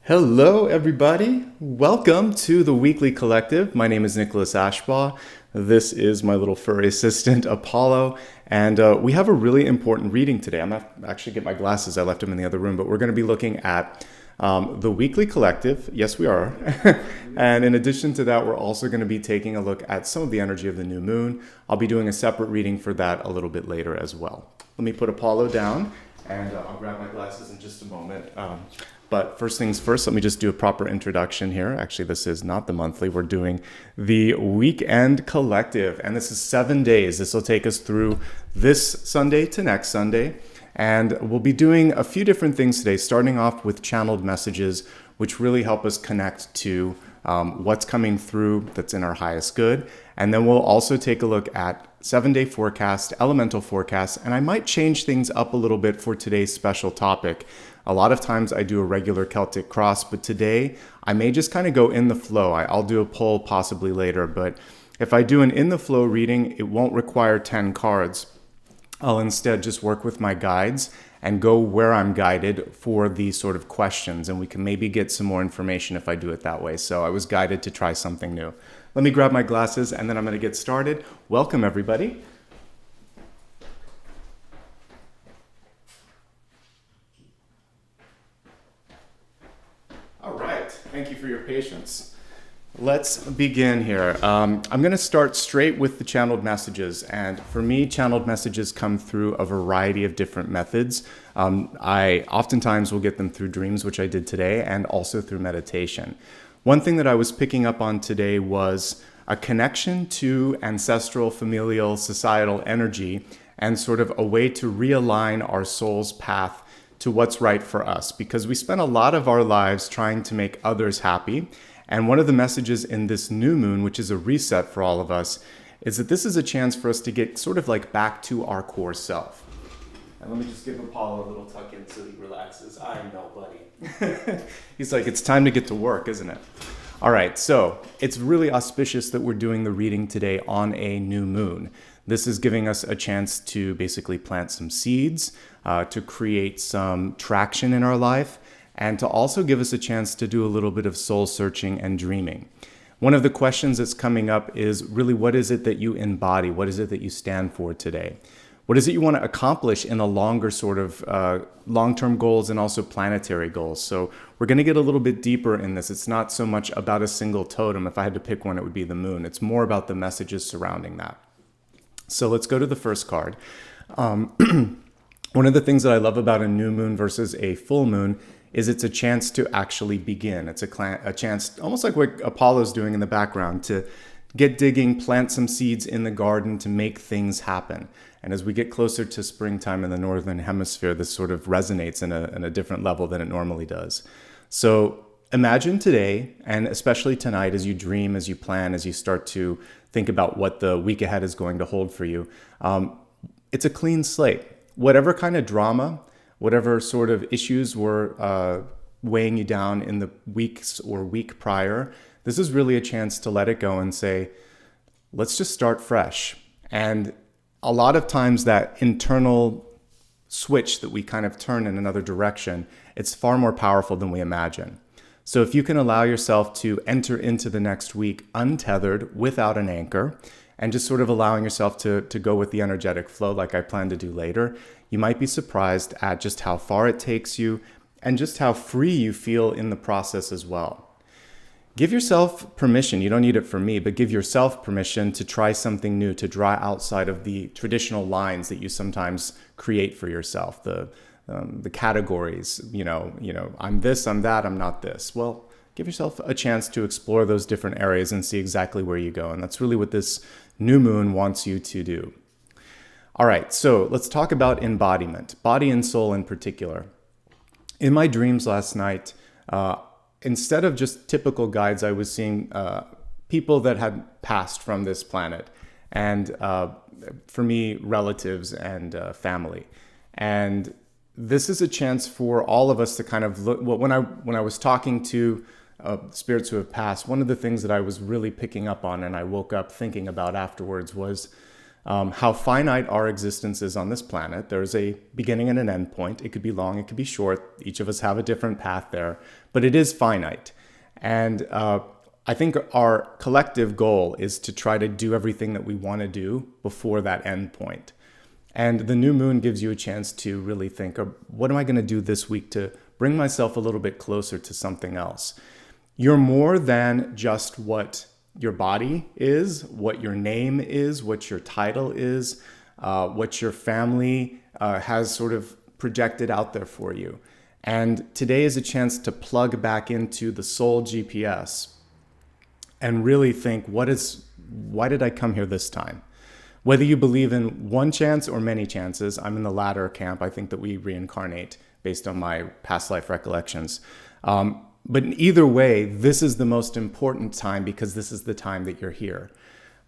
Hello, everybody. Welcome to the Weekly Collective. My name is Nicholas Ashbaugh. This is my little furry assistant, Apollo, and we have a really important reading today. I'm not actually get my glasses. I left them in the other room, but we're going to be looking at the Weekly Collective. Yes, we are. And in addition to that, we're also going to be taking a look at some of the energy of the new moon. I'll be doing a separate reading for that a little bit later as well. Let me put Apollo down, and I'll grab my glasses in just a moment. But first things first, let me just do a proper introduction here. Actually, this is not the monthly. We're doing the Weekend Collective, and this is 7 days. This will take us through this Sunday to next Sunday. And we'll be doing a few different things today, starting off with channeled messages, which really help us connect to what's coming through that's in our highest good. And then we'll also take a look at 7-day forecast, elemental forecast, and I might change things up a little bit for today's special topic. A lot of times I do a regular Celtic cross, but today I may just kind of go in the flow. I'll do a poll possibly later, but if I do an in the flow reading, it won't require 10 cards. I'll instead just work with my guides and go where I'm guided for these sort of questions, and we can maybe get some more information if I do it that way. So I was guided to try something new. Let me grab my glasses and then I'm going to get started. Welcome, everybody. All right, thank you for your patience. Let's begin here. I'm going to start straight with the channeled messages. And for me, channeled messages come through a variety of different methods. I oftentimes will get them through dreams, which I did today, and also through meditation. One thing that I was picking up on today was a connection to ancestral, familial, societal energy, and sort of a way to realign our soul's path to what's right for us. Because we spend a lot of our lives trying to make others happy. And one of the messages in this new moon, which is a reset for all of us, is that this is a chance for us to get sort of like back to our core self. And let me just give Apollo a little tuck in so he relaxes. I know, buddy. He's like, it's time to get to work, isn't it? All right, so it's really auspicious that we're doing the reading today on a new moon. This is giving us a chance to basically plant some seeds, to create some traction in our life, and to also give us a chance to do a little bit of soul searching and dreaming. One of the questions that's coming up is really, what is it that you embody? What is it that you stand for today? What is it you want to accomplish in a longer sort of long-term goals and also planetary goals? So we're going to get a little bit deeper in this. It's not so much about a single totem. If I had to pick one, it would be the moon. It's more about the messages surrounding that. So let's go to the first card. One of the things that I love about a new moon versus a full moon is it's a chance to actually begin. It's a chance, almost like what Apollo's doing in the background, to get digging, plant some seeds in the garden to make things happen. And as we get closer to springtime in the Northern Hemisphere, this sort of resonates in a different level than it normally does. So imagine today, and especially tonight, as you dream, as you plan, as you start to think about what the week ahead is going to hold for you, it's a clean slate. Whatever kind of drama, whatever sort of issues were weighing you down in the weeks or week prior, this is really a chance to let it go and say, let's just start fresh. And a lot of times that internal switch that we kind of turn in another direction, it's far more powerful than we imagine. So if you can allow yourself to enter into the next week untethered, without an anchor, and just sort of allowing yourself to go with the energetic flow like I plan to do later, you might be surprised at just how far it takes you and just how free you feel in the process as well. Give yourself permission. You don't need it from me, but give yourself permission to try something new, to draw outside of the traditional lines that you sometimes create for yourself, the categories, I'm this, I'm that, I'm not this. Well, give yourself a chance to explore those different areas and see exactly where you go. And that's really what this new moon wants you to do. All right, so let's talk about embodiment, body and soul in particular. In my dreams last night, instead of just typical guides, I was seeing people that had passed from this planet, and for me, relatives and family. And this is a chance for all of us to kind of look. Well, when I was talking to spirits who have passed, one of the things that I was really picking up on and I woke up thinking about afterwards was how finite our existence is on this planet. There's a beginning and an end point. It could be long, it could be short. Each of us have a different path there, but it is finite. And I think our collective goal is to try to do everything that we want to do before that end point. And the new moon gives you a chance to really think, what am I going to do this week to bring myself a little bit closer to something else? You're more than just what your body is, what your name is, what your title is, what your family has sort of projected out there for you. And today is a chance to plug back into the soul GPS and really think, why did I come here this time? Whether you believe in one chance or many chances, I'm in the latter camp. I think that we reincarnate based on my past life recollections. But either way, this is the most important time because this is the time that you're here.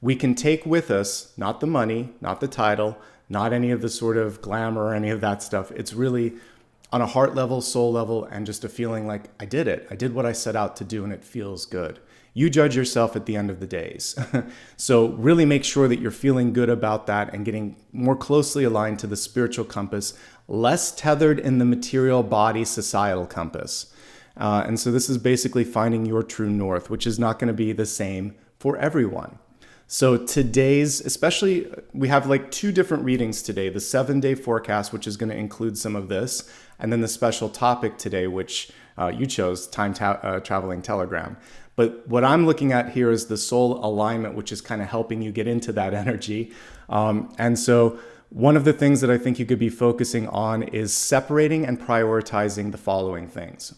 We can take with us, not the money, not the title, not any of the sort of glamour or any of that stuff. It's really on a heart level, soul level, and just a feeling like, I did it. I did what I set out to do and it feels good. You judge yourself at the end of the days. So really make sure that you're feeling good about that and getting more closely aligned to the spiritual compass, less tethered in the material body societal compass. And so this is basically finding your true north, which is not going to be the same for everyone. So today's, especially, we have like two different readings today, the 7-day forecast, which is going to include some of this, and then the special topic today, which you chose, time traveling telegram. But what I'm looking at here is the soul alignment, which is kind of helping you get into that energy. And so one of the things that I think you could be focusing on is separating and prioritizing the following things: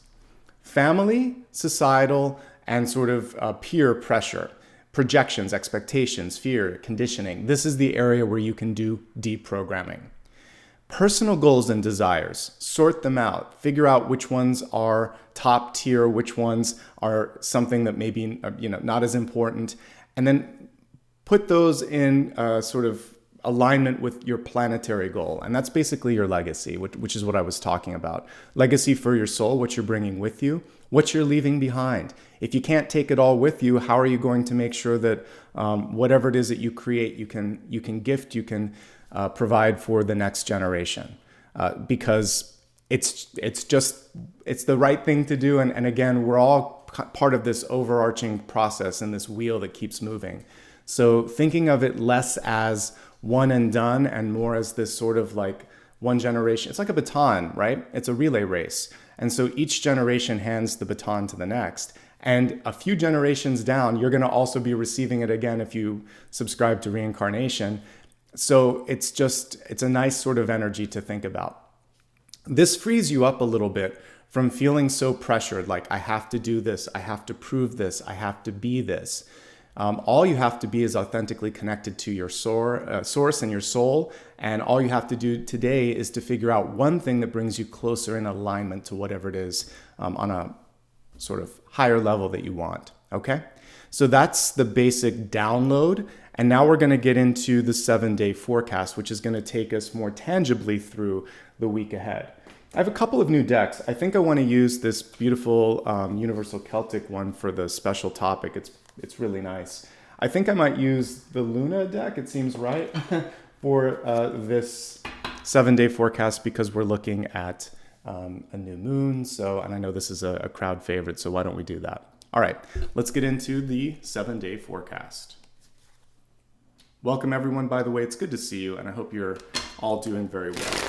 family, societal, and sort of peer pressure, projections, expectations, fear, conditioning. This is the area where you can do deprogramming. Personal goals and desires, sort them out, figure out which ones are top tier, which ones are something that maybe not as important, and then put those in sort of alignment with your planetary goal. And that's basically your legacy, which is what I was talking about. Legacy for your soul, what you're bringing with you, what you're leaving behind. If you can't take it all with you, how are you going to make sure that whatever it is that you create, you can gift, you can provide for the next generation? Because it's the right thing to do. And again, we're all part of this overarching process and this wheel that keeps moving. So thinking of it less as one and done and more as this sort of like one generation. It's like a baton, right? It's a relay race. And so each generation hands the baton to the next. And a few generations down, you're going to also be receiving it again if you subscribe to reincarnation. So it's a nice sort of energy to think about. This frees you up a little bit from feeling so pressured, like I have to do this, I have to prove this, I have to be this. All you have to be is authentically connected to your source and your soul. And all you have to do today is to figure out one thing that brings you closer in alignment to whatever it is on a sort of higher level that you want. Okay? So that's the basic download. And now we're going to get into the 7-day forecast, which is going to take us more tangibly through the week ahead. I have a couple of new decks. I think I want to use this beautiful Universal Celtic one for the special topic. It's really nice. I think I might use the Luna deck, it seems right, for this 7-day forecast because we're looking at a new moon. And I know this is a crowd favorite, so why don't we do that? All right, let's get into the 7-day forecast. Welcome everyone, by the way. It's good to see you, and I hope you're all doing very well.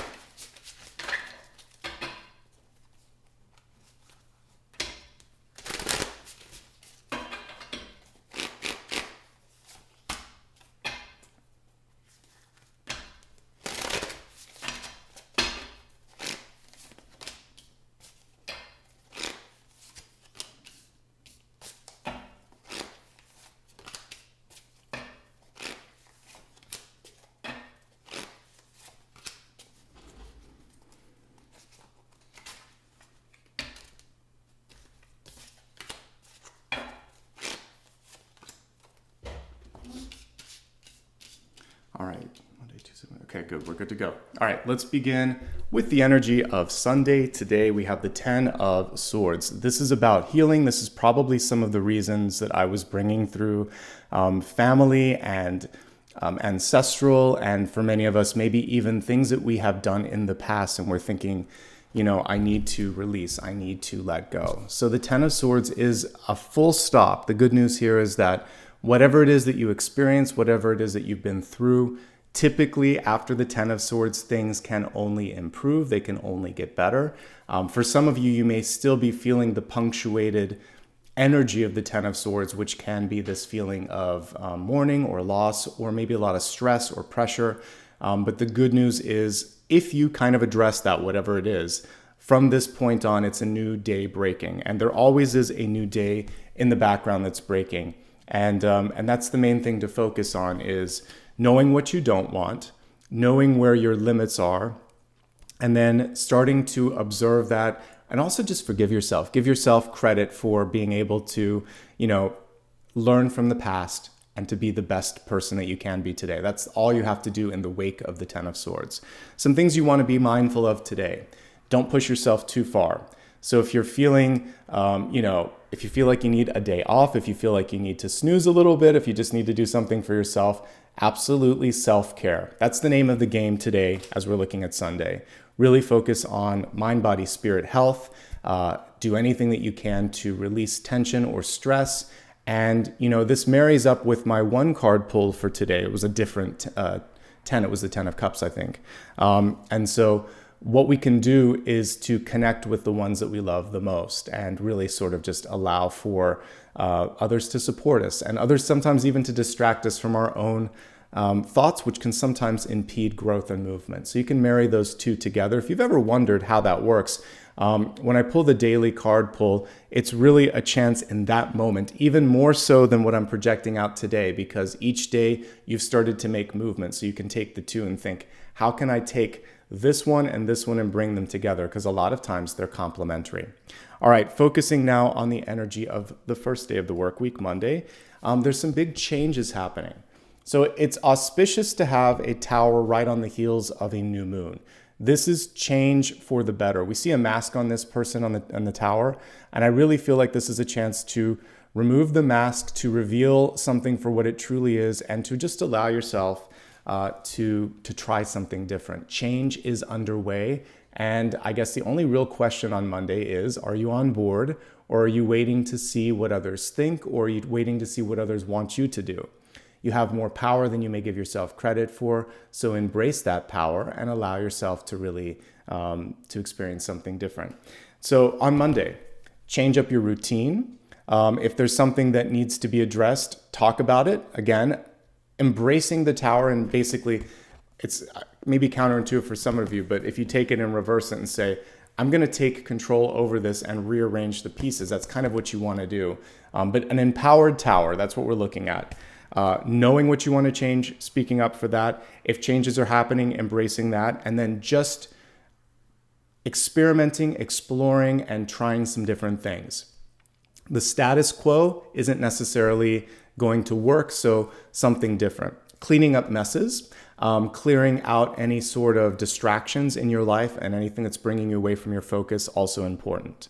All right, Monday, Tuesday, okay, good, we're good to go. All right, let's begin with the energy of Sunday. Today we have the 10 of Swords. This is about healing. This is probably some of the reasons that I was bringing through family and ancestral, and for many of us, maybe even things that we have done in the past, and we're thinking, I need to release, I need to let go. So the Ten of Swords is a full stop. The good news here is that whatever it is that you experience, whatever it is that you've been through, typically after the Ten of Swords, things can only improve, they can only get better. For some of you, you may still be feeling the punctuated energy of the Ten of Swords, which can be this feeling of mourning or loss, or maybe a lot of stress or pressure. But the good news is, if you kind of address that, whatever it is, from this point on, it's a new day breaking. And there always is a new day in the background that's breaking. And that's the main thing to focus on, is knowing what you don't want, knowing where your limits are, and then starting to observe that. And also just forgive yourself. Give yourself credit for being able to, learn from the past and to be the best person that you can be today. That's all you have to do in the wake of the Ten of Swords. Some things you want to be mindful of today. Don't push yourself too far. So if you're feeling, if you feel like you need a day off, if you feel like you need to snooze a little bit, if you just need to do something for yourself, absolutely self-care. That's the name of the game today as we're looking at Sunday. Really focus on mind, body, spirit, health. Do anything that you can to release tension or stress. And, this marries up with my one card pull for today. It was a different 10. It was the 10 of Cups, I think. And so what we can do is to connect with the ones that we love the most and really sort of just allow for others to support us, and others sometimes even to distract us from our own thoughts, which can sometimes impede growth and movement. So you can marry those two together. If you've ever wondered how that works, when I pull the daily card pull, it's really a chance in that moment, even more so than what I'm projecting out today, because each day you've started to make movement. So you can take the two and think, how can I take this one and bring them together? Because a lot of times they're complementary. All right, focusing now on the energy of the first day of the work week, Monday. There's some big changes happening. So it's auspicious to have a tower right on the heels of a new moon. This is change for the better. We see a mask on this person on the tower, and I really feel like this is a chance to remove the mask, to reveal something for what it truly is, and to just allow yourself to try something different. Change is underway, and I guess the only real question on Monday is, are you on board, or are you waiting to see what others think, or are you waiting to see what others want you to do? You have more power than you may give yourself credit for, so embrace that power and allow yourself to really to experience something different. So on Monday, change up your routine. If there's something that needs to be addressed, talk about it. Again, embracing the tower, and basically it's maybe counterintuitive for some of you, but if you take it and reverse it and say, I'm going to take control over this and rearrange the pieces, that's kind of what you want to do. But an empowered tower, that's what we're looking at. Knowing what you want to change, speaking up for that. If changes are happening, embracing that, and then just experimenting, exploring, and trying some different things. The status quo isn't necessarily going to work, so something different. Cleaning up messes, clearing out any sort of distractions in your life, and anything that's bringing you away from your focus, also important.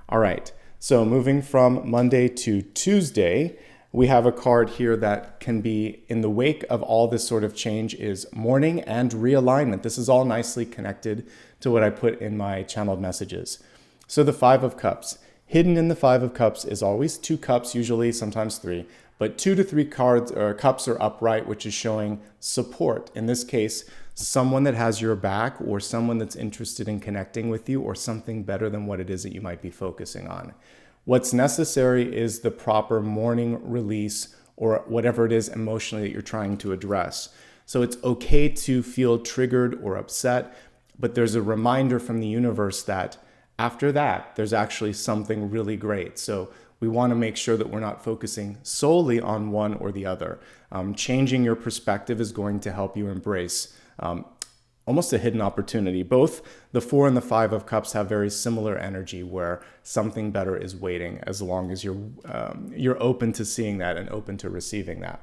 All right, so moving from Monday to Tuesday, we have a card here that can be in the wake of all this sort of change is mourning and realignment. This is all nicely connected to what I put in my channeled messages. So the Five of Cups. Hidden in the Five of Cups is always 2 cups, usually sometimes 3, but 2 to 3 cards or cups are upright, which is showing support. In this case, someone that has your back, or someone that's interested in connecting with you, or something better than what it is that you might be focusing on. What's necessary is the proper mourning release, or whatever it is emotionally that you're trying to address. So it's okay to feel triggered or upset, but there's a reminder from the universe that after that, there's actually something really great. So we want to make sure that we're not focusing solely on one or the other. Changing your perspective is going to help you embrace almost a hidden opportunity. Both the 4 and the 5 of Cups have very similar energy, where something better is waiting, as long as you're open to seeing that and open to receiving that.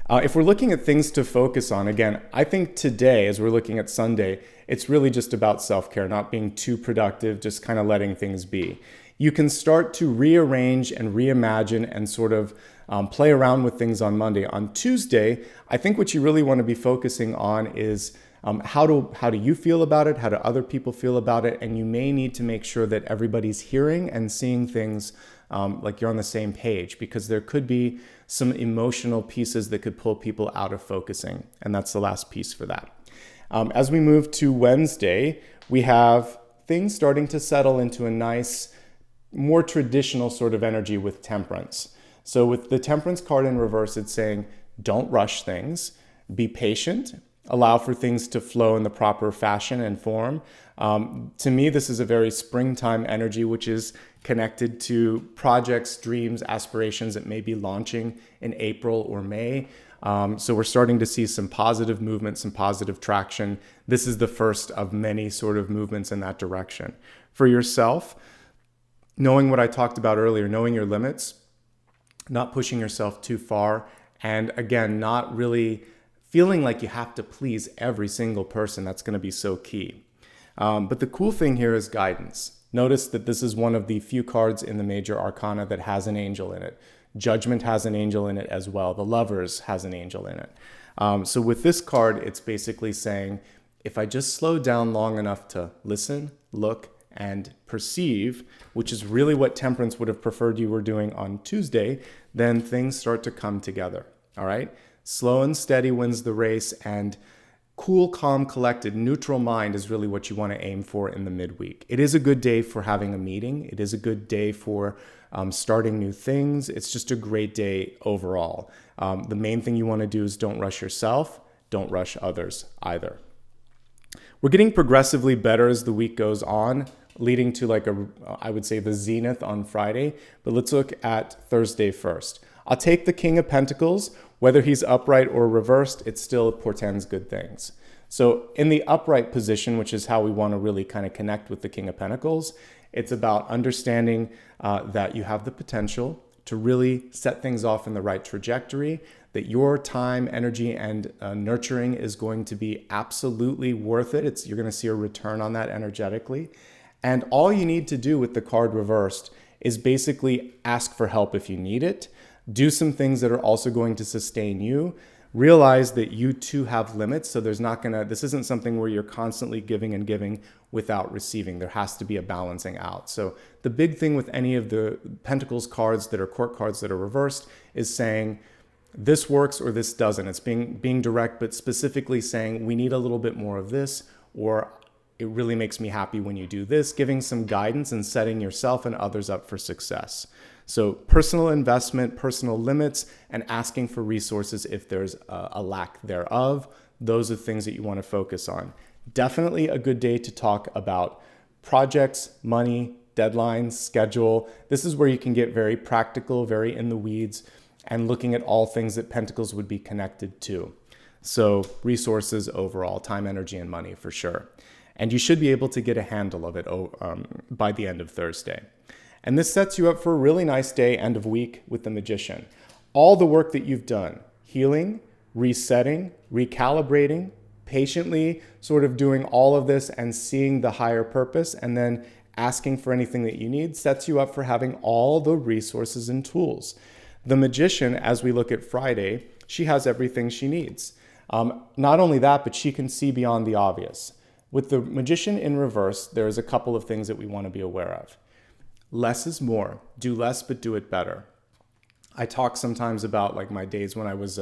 If we're looking at things to focus on, again, I think today, as we're looking at Sunday, it's really just about self-care, not being too productive, just kind of letting things be. You can start to rearrange and reimagine and sort of play around with things on Monday. On Tuesday, I think what you really want to be focusing on is how do you feel about it? How do other people feel about it? And you may need to make sure that everybody's hearing and seeing things like you're on the same page, because there could be some emotional pieces that could pull people out of focusing. And that's the last piece for that. As we move to Wednesday, we have things starting to settle into a nice, more traditional sort of energy with Temperance. So with the Temperance card in reverse, it's saying, don't rush things, be patient, allow for things to flow in the proper fashion and form. To me, this is a very springtime energy, which is connected to projects, dreams, aspirations that may be launching in April or May. So we're starting to see some positive movement, some positive traction. This is the first of many sort of movements in that direction. For yourself, knowing what I talked about earlier, knowing your limits, not pushing yourself too far, and again, not really feeling like you have to please every single person. That's going to be so key. But the cool thing here is guidance. Notice that this is one of the few cards in the major arcana that has an angel in it. Judgment has an angel in it as well. The Lovers has an angel in it. So with this card, it's basically saying, if I just slow down long enough to listen, look, and perceive, which is really what Temperance would have preferred you were doing on Tuesday, then things start to come together. All right? Slow and steady wins the race, and cool, calm, collected, neutral mind is really what you want to aim for in the midweek. It is a good day for having a meeting. It is a good day for starting new things. It's just a great day overall. The main thing you want to do is don't rush yourself. Don't rush others either. We're getting progressively better as the week goes on, leading to I would say the zenith on Friday. But let's look at Thursday first. I'll take the King of Pentacles. Whether he's upright or reversed, it still portends good things. So in the upright position, which is how we want to really kind of connect with the King of Pentacles, it's about understanding that you have the potential to really set things off in the right trajectory, that your time, energy, and nurturing is going to be absolutely worth it. You're going to see a return on that energetically. And all you need to do with the card reversed is basically ask for help if you need it. Do some things that are also going to sustain you. Realize that you too have limits. So this isn't something where you're constantly giving and giving without receiving. There has to be a balancing out. So the big thing with any of the Pentacles cards that are court cards that are reversed is saying this works or this doesn't. It's being direct, but specifically saying we need a little bit more of this, or it really makes me happy when you do this, giving some guidance and setting yourself and others up for success. So personal investment, personal limits, and asking for resources if there's a lack thereof. Those are things that you want to focus on. Definitely a good day to talk about projects, money, deadlines, schedule. This is where you can get very practical, very in the weeds, and looking at all things that Pentacles would be connected to. So resources overall, time, energy, and money for sure. And you should be able to get a handle of it by the end of Thursday. And this sets you up for a really nice day, end of week, with the Magician. All the work that you've done, healing, resetting, recalibrating, patiently sort of doing all of this and seeing the higher purpose and then asking for anything that you need, sets you up for having all the resources and tools. The Magician, as we look at Friday, she has everything she needs. Not only that, but she can see beyond the obvious. With the Magician in reverse, there's a couple of things that we want to be aware of. Less is more. Do less, but do it better. I talk sometimes about my days when I was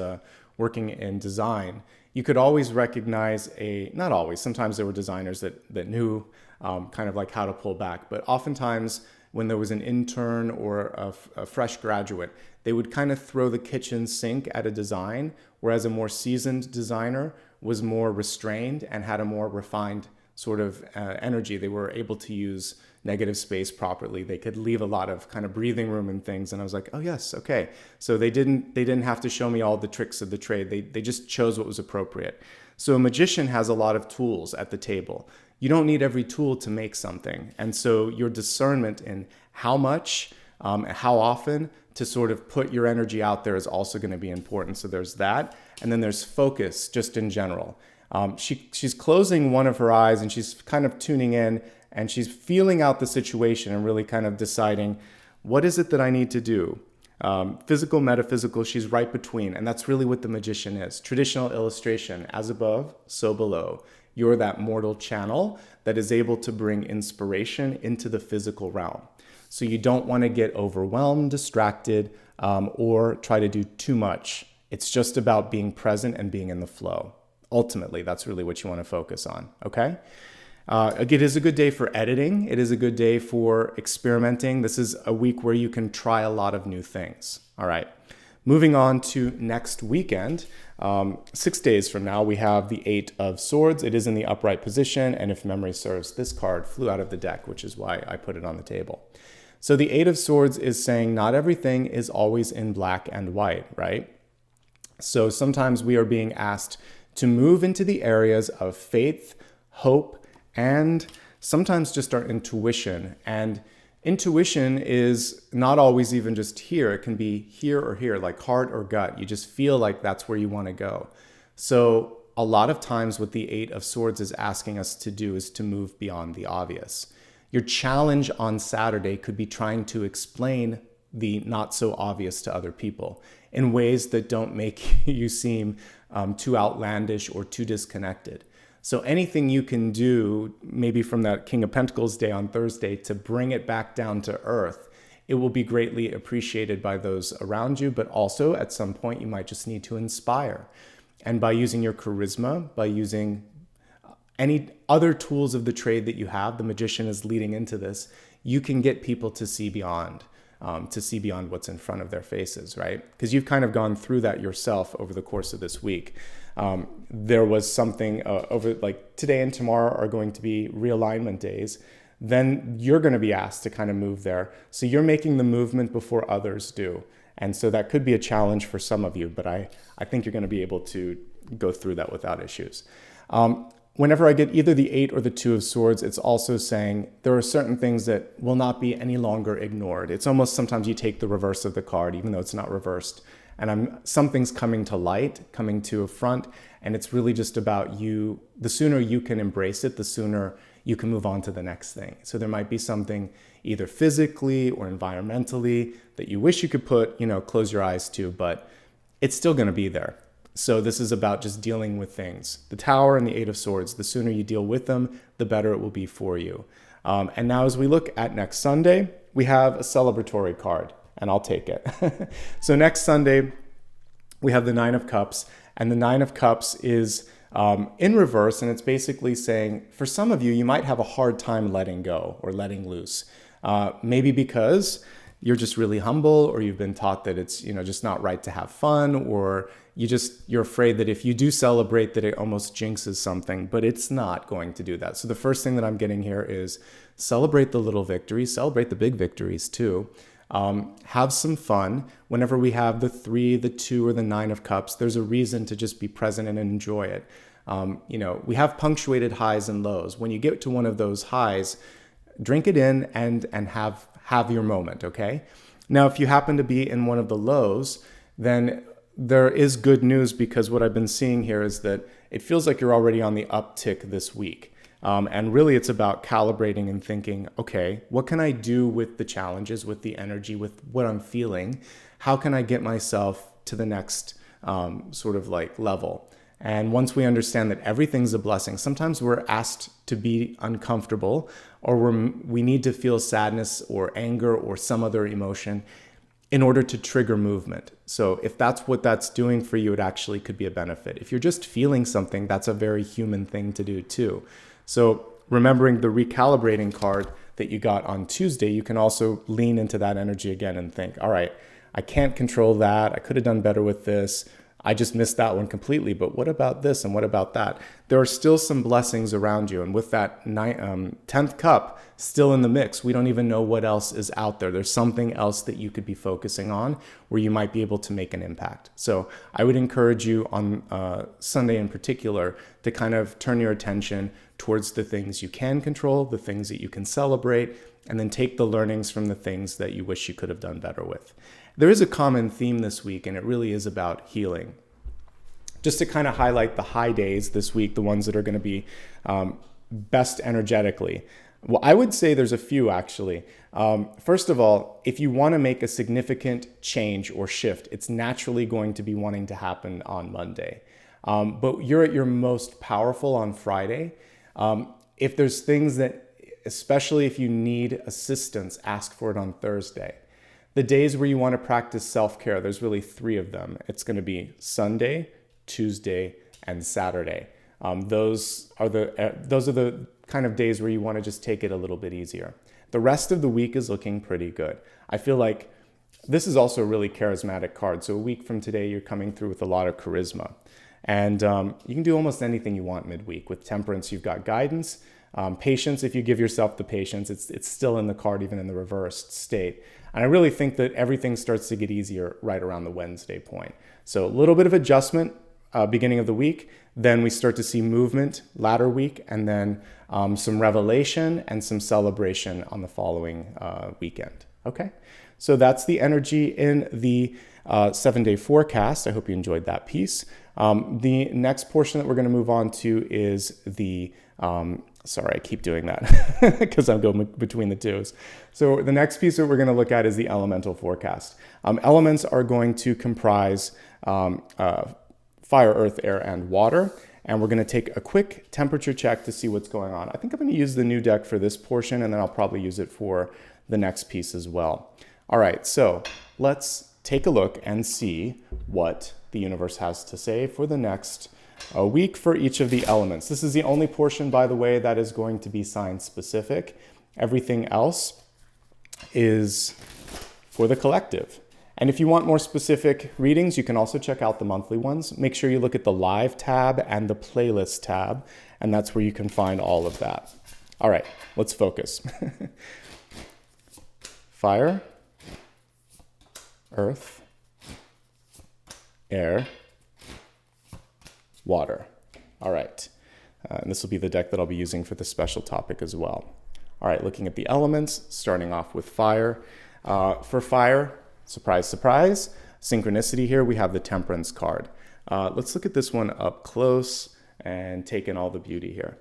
working in design. You could always recognize not always, sometimes there were designers that knew kind of how to pull back. But oftentimes when there was an intern or a fresh graduate, they would kind of throw the kitchen sink at a design, whereas a more seasoned designer was more restrained and had a more refined sort of energy. They were able to use negative space properly. They could leave a lot of kind of breathing room and things. And I was like, oh yes, okay. So they didn't have to show me all the tricks of the trade. They just chose what was appropriate. So a Magician has a lot of tools at the table. You don't need every tool to make something. And so your discernment in how much, how often to sort of put your energy out there is also going to be important. So there's that. And then there's focus just in general. She's closing one of her eyes and she's kind of tuning in and she's feeling out the situation and really kind of deciding, what is it that I need to do? Physical, metaphysical, she's right between. And that's really what the magician is. Traditional illustration, as above, so below. You're that mortal channel that is able to bring inspiration into the physical realm. So you don't want to get overwhelmed, distracted, or try to do too much. It's just about being present and being in the flow. Ultimately, that's really what you want to focus on, okay? It is a good day for editing. It is a good day for experimenting. This is a week where you can try a lot of new things, all right? Moving on to next weekend, 6 days from now, we have the Eight of Swords. It is in the upright position, and if memory serves, this card flew out of the deck, which is why I put it on the table. So the Eight of Swords is saying not everything is always in black and white, right? So sometimes we are being asked to move into the areas of faith, hope, and sometimes just our intuition. And intuition is not always even just here. It can be here or here, like heart or gut. You just feel like that's where you want to go. So a lot of times what the Eight of Swords is asking us to do is to move beyond the obvious. Your challenge on Saturday could be trying to explain the not so obvious to other people in ways that don't make you seem too outlandish or too disconnected. So anything you can do, maybe from that King of Pentacles day on Thursday, to bring it back down to earth, it will be greatly appreciated by those around you, but also at some point you might just need to inspire. And by using your charisma, by using any other tools of the trade that you have, the magician is leading into this, you can get people to see beyond what's in front of their faces, right? Because you've kind of gone through that yourself over the course of this week. There was something over, like today and tomorrow are going to be realignment days. Then you're going to be asked to kind of move there. So you're making the movement before others do. And so that could be a challenge for some of you, but I think you're going to be able to go through that without issues. Whenever I get either the Eight or the Two of Swords, it's also saying there are certain things that will not be any longer ignored. It's almost sometimes you take the reverse of the card, even though it's not reversed. And something's coming to light, coming to a front, and it's really just about you. The sooner you can embrace it, the sooner you can move on to the next thing. So there might be something either physically or environmentally that you wish you could close your eyes to, but it's still going to be there. So this is about just dealing with things. The Tower and the Eight of Swords, the sooner you deal with them, the better it will be for you. And now as we look at next Sunday, we have a celebratory card, and I'll take it. So next Sunday, we have the Nine of Cups, and the Nine of Cups is in reverse, and it's basically saying, for some of you, you might have a hard time letting go or letting loose. Maybe because you're just really humble, or you've been taught that it's just not right to have fun, or you're afraid that if you do celebrate that it almost jinxes something, but it's not going to do that. So the first thing that I'm getting here is celebrate the little victories, celebrate the big victories too. Have some fun. Whenever we have the 3, the 2, or the 9 of Cups, there's a reason to just be present and enjoy it. We have punctuated highs and lows. When you get to one of those highs, drink it in and have your moment, okay? Now, if you happen to be in one of the lows, then there is good news, because what I've been seeing here is that it feels like you're already on the uptick this week. And really it's about calibrating and thinking, okay, what can I do with the challenges, with the energy, with what I'm feeling? How can I get myself to the next level? And once we understand that everything's a blessing, sometimes we're asked to be uncomfortable, or we need to feel sadness or anger or some other emotion in order to trigger movement. So if that's what that's doing for you, it actually could be a benefit. If you're just feeling something, that's a very human thing to do too. So remembering the recalibrating card that you got on Tuesday, you can also lean into that energy again and think, all right, I can't control that. I could have done better with this. I just missed that one completely, but what about this and what about that? There are still some blessings around you. And with that 10th cup still in the mix, we don't even know what else is out there. There's something else that you could be focusing on where you might be able to make an impact. So I would encourage you on Sunday in particular to kind of turn your attention towards the things you can control, the things that you can celebrate, and then take the learnings from the things that you wish you could have done better with. There is a common theme this week, and it really is about healing. Just to kind of highlight the high days this week, the ones that are going to be best energetically. Well, I would say there's a few actually. First of all, if you want to make a significant change or shift, it's naturally going to be wanting to happen on Monday. But you're at your most powerful on Friday. If there's things that, especially if you need assistance, ask for it on Thursday. The days where you want to practice self-care, there's really 3 of them. It's going to be Sunday, Tuesday, and Saturday. Those are the kind of days where you want to just take it a little bit easier. The rest of the week is looking pretty good. I feel like this is also a really charismatic card. So a week from today, you're coming through with a lot of charisma. And you can do almost anything you want midweek. With Temperance, you've got guidance. Patience, if you give yourself the patience, it's still in the card, even in the reversed state. And I really think that everything starts to get easier right around the Wednesday point. So a little bit of adjustment beginning of the week. Then we start to see movement latter week, and then some revelation and some celebration on the following weekend. Okay, so that's the energy in the 7-day forecast. I hope you enjoyed that piece. The next portion that we're going to move on to is the sorry, I keep doing that because I'm going between the twos. So the next piece that we're going to look at is the elemental forecast. Elements are going to comprise fire, earth, air, and water. And we're going to take a quick temperature check to see what's going on. I think I'm going to use the new deck for this portion, and then I'll probably use it for the next piece as well. All right, so let's take a look and see what the universe has to say for the next week for each of the elements. This is the only portion, by the way, that is going to be sign specific. Everything else is for the collective. And if you want more specific readings, you can also check out the monthly ones. Make sure you look at the live tab and the playlist tab, and that's where you can find all of that. All right, let's focus. Fire, earth, air, water. All right, and this will be the deck that I'll be using for the special topic as well. All right, looking at the elements, starting off with fire. For fire, surprise, surprise, synchronicity here, we have the Temperance card. Let's look at this one up close and take in all the beauty here.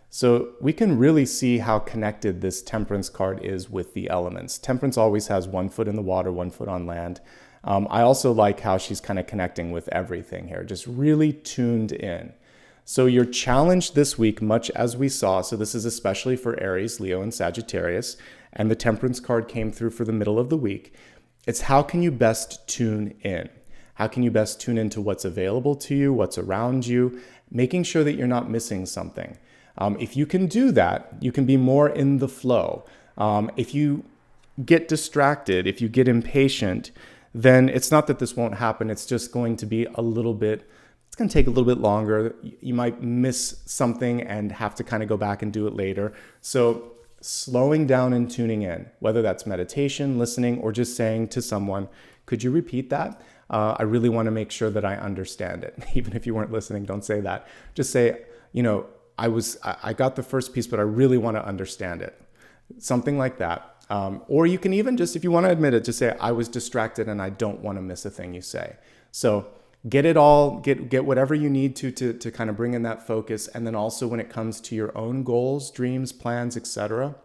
So we can really see how connected this Temperance card is with the elements. Temperance always has 1 foot in the water, 1 foot on land. I also like how she's kind of connecting with everything here, just really tuned in. So you're challenged this week, much as we saw. So this is especially for Aries, Leo, and Sagittarius. And the Temperance card came through for the middle of the week. It's how can you best tune in? How can you best tune into what's available to you, what's around you, making sure that you're not missing something. If you can do that, you can be more in the flow. If you get distracted, if you get impatient, then it's not that this won't happen. It's just going to be a little bit, it's going to take a little bit longer. You might miss something and have to kind of go back and do it later. So slowing down and tuning in, whether that's meditation, listening, or just saying to someone, could you repeat that? I really want to make sure that I understand it. Even if you weren't listening, don't say that. Just say, you know, I got the first piece, but I really want to understand it. Something like that. Or you can even just, if you want to admit it, just say, I was distracted and I don't want to miss a thing you say. So get it all, get whatever you need to kind of bring in that focus. And then also when it comes to your own goals, dreams, plans, etc.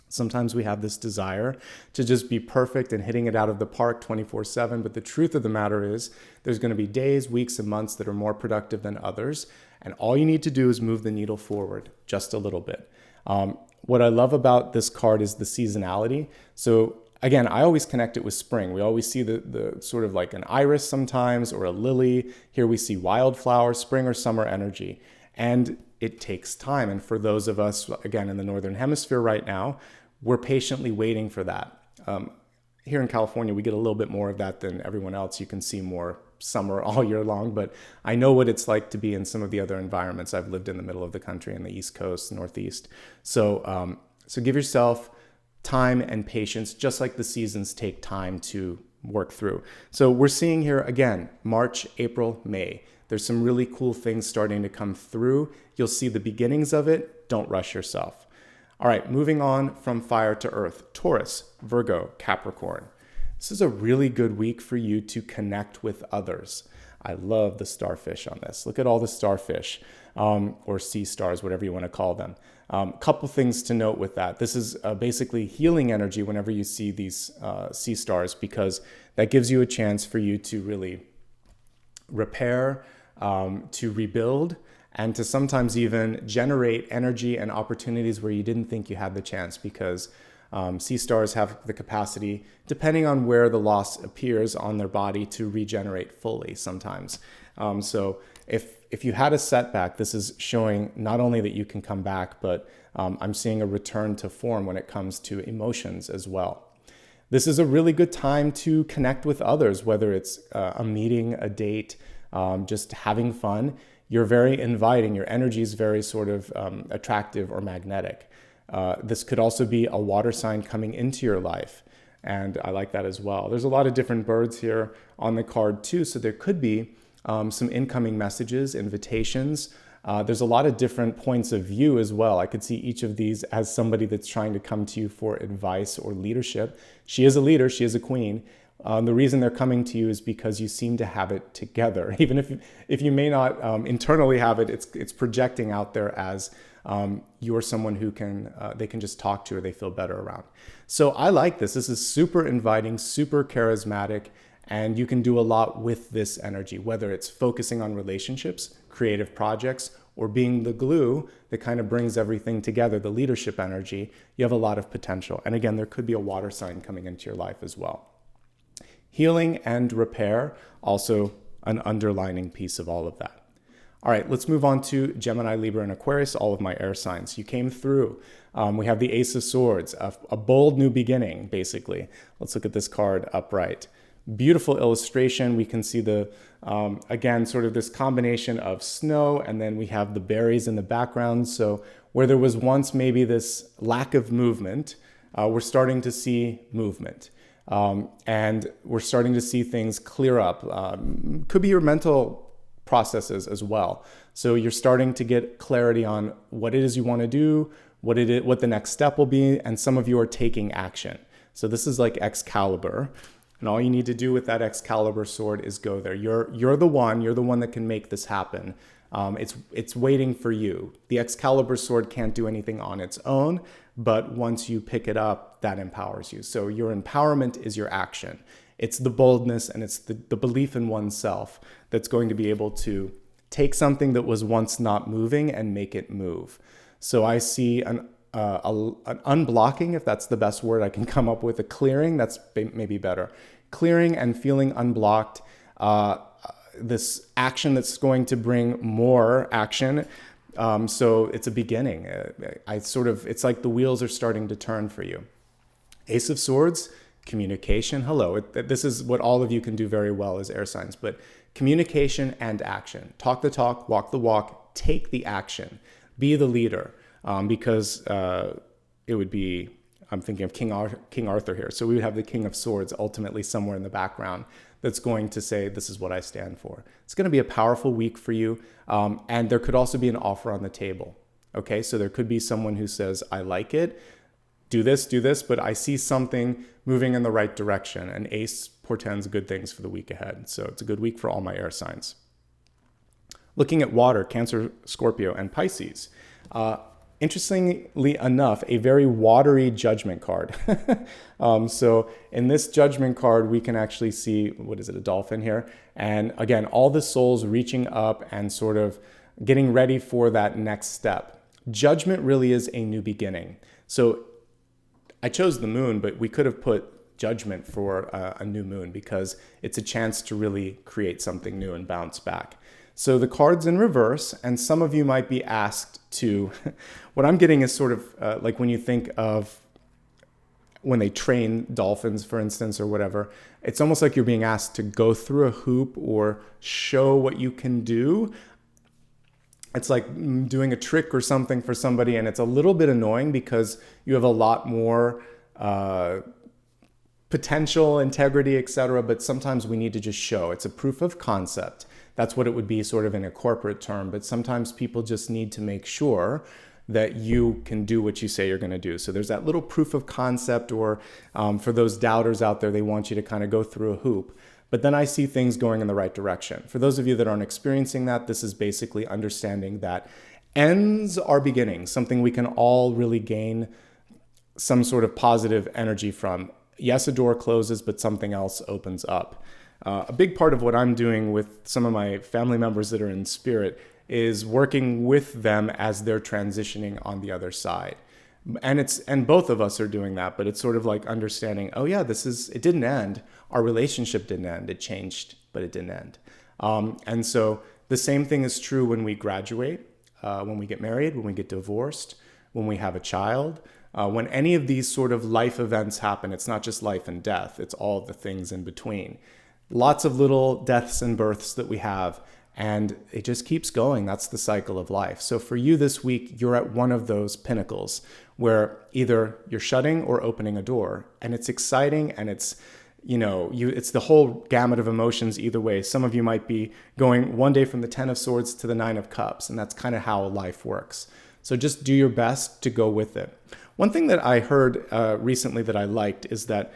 Sometimes we have this desire to just be perfect and hitting it out of the park 24/7. But the truth of the matter is there's going to be days, weeks, and months that are more productive than others. And all you need to do is move the needle forward just a little bit. What I love about this card is the seasonality. So again, I always connect it with spring. We always see the sort of like an iris sometimes or a lily. Here we see wildflower, spring or summer energy. And it takes time. And for those of us, again, in the Northern Hemisphere right now, we're patiently waiting for that. Here in California, we get a little bit more of that than everyone else. You can see more summer all year long, but I know what it's like to be in some of the other environments. I've lived in the middle of the country, in the East Coast, Northeast. So give yourself time and patience, just like the seasons take time to work through. So we're seeing here again, March, April, May. There's some really cool things starting to come through. You'll see the beginnings of it. Don't rush yourself. All right, moving on from fire to earth, Taurus, Virgo, Capricorn. This is a really good week for you to connect with others. I love the starfish on this. Look at all the starfish. or sea stars, whatever you want to call them. Couple things to note with that. This is basically healing energy whenever you see these sea stars, because that gives you a chance for you to really repair, to rebuild, and to sometimes even generate energy and opportunities where you didn't think you had the chance, because sea stars have the capacity, depending on where the loss appears on their body, to regenerate fully sometimes. So if you had a setback, this is showing not only that you can come back, but I'm seeing a return to form when it comes to emotions as well. This is a really good time to connect with others, whether it's a meeting, a date, just having fun. You're very inviting. Your energy is very sort of attractive or magnetic. This could also be a water sign coming into your life, and I like that as well. There's a lot of different birds here on the card too, so there could be some incoming messages, invitations. There's a lot of different points of view as well. I could see each of these as somebody that's trying to come to you for advice or leadership. She is a leader, she is a queen. The reason they're coming to you is because you seem to have it together. Even if you may not internally have it, it's projecting out there as you're someone who they can just talk to or they feel better around. So I like this. This is super inviting, super charismatic, and you can do a lot with this energy, whether it's focusing on relationships, creative projects, or being the glue that kind of brings everything together, the leadership energy. You have a lot of potential. And again, there could be a water sign coming into your life as well. Healing and repair, also an underlining piece of all of that. All right, let's move on to Gemini, Libra, and Aquarius, all of my air signs. You came through. We have the Ace of Swords, a bold new beginning, basically. Let's look at this card upright. Beautiful illustration. We can see again, sort of this combination of snow, and then we have the berries in the background. So where there was once maybe this lack of movement, we're starting to see movement. And we're starting to see things clear up. Could be your mental processes as well. So you're starting to get clarity on what it is you want to do, what the next step will be, and some of you are taking action. So this is like Excalibur. And all you need to do with that Excalibur sword is go there. You're the one that can make this happen. It's waiting for you. The Excalibur sword can't do anything on its own, but once you pick it up, that empowers you. So your empowerment is your action. It's the boldness and it's the belief in oneself that's going to be able to take something that was once not moving and make it move. So I see an unblocking, if that's the best word I can come up with, a clearing, that's maybe better. Clearing and feeling unblocked, this action that's going to bring more action. So it's a beginning. It's like the wheels are starting to turn for you. Ace of Swords, communication. Hello. This is what all of you can do very well as air signs, but communication and action. Talk the talk, walk the walk, take the action, be the leader. Because it would be, I'm thinking of King Arthur here. So we would have the King of Swords ultimately somewhere in the background that's going to say, this is what I stand for. It's going to be a powerful week for you. And there could also be an offer on the table. Okay, so there could be someone who says, I like it, do this, but I see something moving in the right direction. And Ace portends good things for the week ahead. So it's a good week for all my air signs. Looking at water, Cancer, Scorpio, and Pisces. Interestingly enough, a very watery judgment card. So in this judgment card, we can actually see, what is it, a dolphin here? And again, all the souls reaching up and sort of getting ready for that next step. Judgment really is a new beginning. So I chose the moon, but we could have put judgment for a new moon because it's a chance to really create something new and bounce back. So the card's in reverse, and some of you might be asked to, what I'm getting is sort of like when you think of when they train dolphins, for instance, or whatever, it's almost like you're being asked to go through a hoop or show what you can do. It's like doing a trick or something for somebody, and it's a little bit annoying because you have a lot more potential, integrity, etc. But sometimes we need to just show. It's a proof of concept. That's what it would be sort of in a corporate term. But sometimes people just need to make sure that you can do what you say you're going to do. So there's that little proof of concept, or for those doubters out there, they want you to kind of go through a hoop. but then I see things going in the right direction. For those of you that aren't experiencing that, this is basically understanding that ends are beginnings, something we can all really gain some sort of positive energy from. Yes, a door closes, but something else opens up. A big part of what I'm doing with some of my family members that are in spirit is working with them as they're transitioning on the other side. And both of us are doing that, but it's sort of like understanding, oh yeah, it didn't end. Our relationship didn't end. It changed, but it didn't end. And so the same thing is true when we graduate, when we get married, when we get divorced, when we have a child, when any of these sort of life events happen. It's not just life and death, it's all the things in between. Lots of little deaths and births that we have, and it just keeps going. That's the cycle of life. So for you this week, you're at one of those pinnacles where either you're shutting or opening a door, and it's exciting, and it's, it's the whole gamut of emotions either way. Some of you might be going one day from the 10 of Swords to the 9 of Cups, and that's kind of how life works. So just do your best to go with it. One thing that I heard recently that I liked is that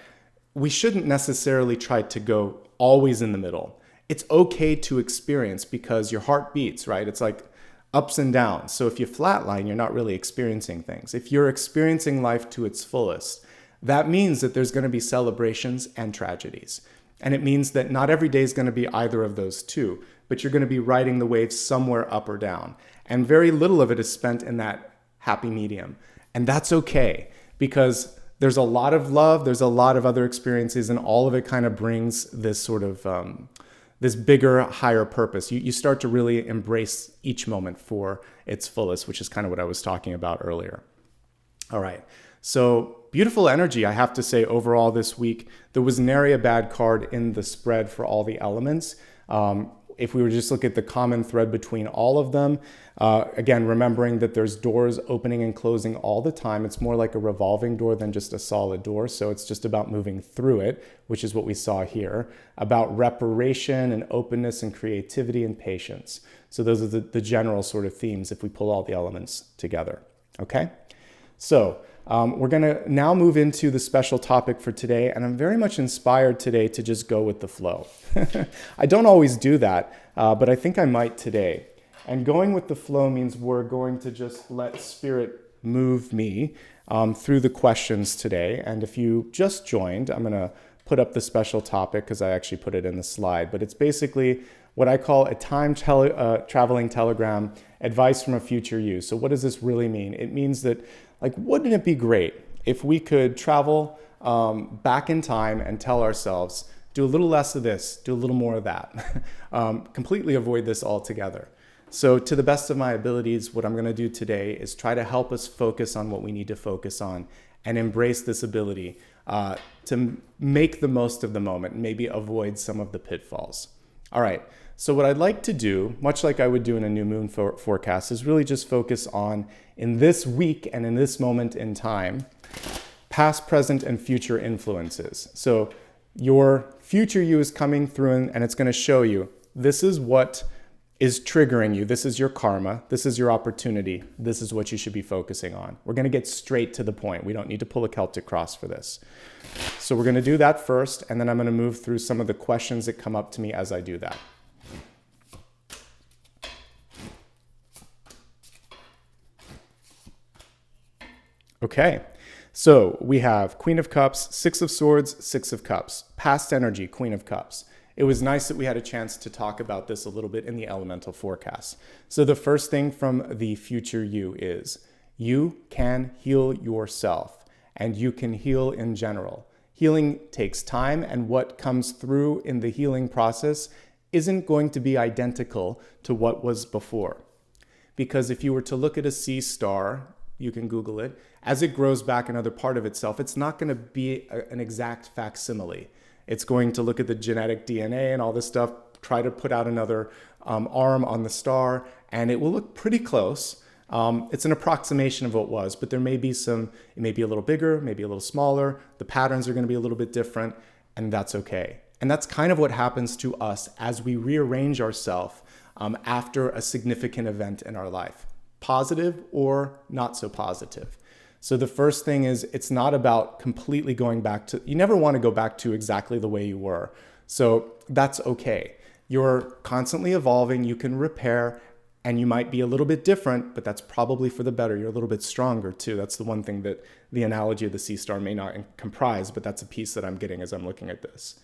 we shouldn't necessarily try to go always in the middle. It's okay to experience because your heart beats, right? It's like ups and downs. So if you flatline, you're not really experiencing things. If you're experiencing life to its fullest, that means that there's going to be celebrations and tragedies. And it means that not every day is going to be either of those two, but you're going to be riding the wave somewhere up or down. And very little of it is spent in that happy medium. And that's okay, because there's a lot of love, there's a lot of other experiences, and all of it kind of brings this sort of this bigger, higher purpose. You start to really embrace each moment for its fullest, which is kind of what I was talking about earlier. All right, so beautiful energy, I have to say, overall this week. There was nary a bad card in the spread for all the elements. If we were just look at the common thread between all of them, again, remembering that there's doors opening and closing all the time. It's more like a revolving door than just a solid door. So it's just about moving through it, which is what we saw here, about reparation and openness and creativity and patience. So those are the general sort of themes if we pull all the elements together. Okay, so we're going to now move into the special topic for today, and I'm very much inspired today to just go with the flow. I don't always do that, but I think I might today. And going with the flow means we're going to just let Spirit move me through the questions today. And if you just joined, I'm going to put up the special topic because I actually put it in the slide, but it's basically what I call a time traveling telegram, advice from a future you. So what does this really mean? It means that, like, wouldn't it be great if we could travel back in time and tell ourselves, do a little less of this, do a little more of that, completely avoid this altogether. So to the best of my abilities, what I'm going to do today is try to help us focus on what we need to focus on and embrace this ability to make the most of the moment, maybe avoid some of the pitfalls. All right, so what I'd like to do, much like I would do in a new moon forecast, is really just focus on, in this week and in this moment in time, past, present, and future influences. So your future you is coming through, and it's going to show you, this is what is triggering you. This is your karma. This is your opportunity. This is what you should be focusing on. We're going to get straight to the point. We don't need to pull a Celtic cross for this. So we're going to do that first, and then I'm going to move through some of the questions that come up to me as I do that. Okay, so we have Queen of Cups, Six of Swords, Six of Cups, past energy, Queen of Cups. It was nice that we had a chance to talk about this a little bit in the elemental forecast. So the first thing from the future you is, you can heal yourself, and you can heal in general. Healing takes time, and what comes through in the healing process isn't going to be identical to what was before. Because if you were to look at a sea star, you can Google it, as it grows back another part of itself, it's not going to be an exact facsimile. It's going to look at the genetic DNA and all this stuff, try to put out another arm on the star, and it will look pretty close. It's an approximation of what was, but there may be it may be a little bigger, maybe a little smaller. The patterns are going to be a little bit different, and that's okay. And that's kind of what happens to us as we rearrange ourselves after a significant event in our life, positive or not so positive. So the first thing is, it's not about completely going back to, you never want to go back to exactly the way you were. So that's okay. You're constantly evolving, you can repair, and you might be a little bit different, but that's probably for the better. You're a little bit stronger too. That's the one thing that the analogy of the sea star may not comprise, but that's a piece that I'm getting as I'm looking at this.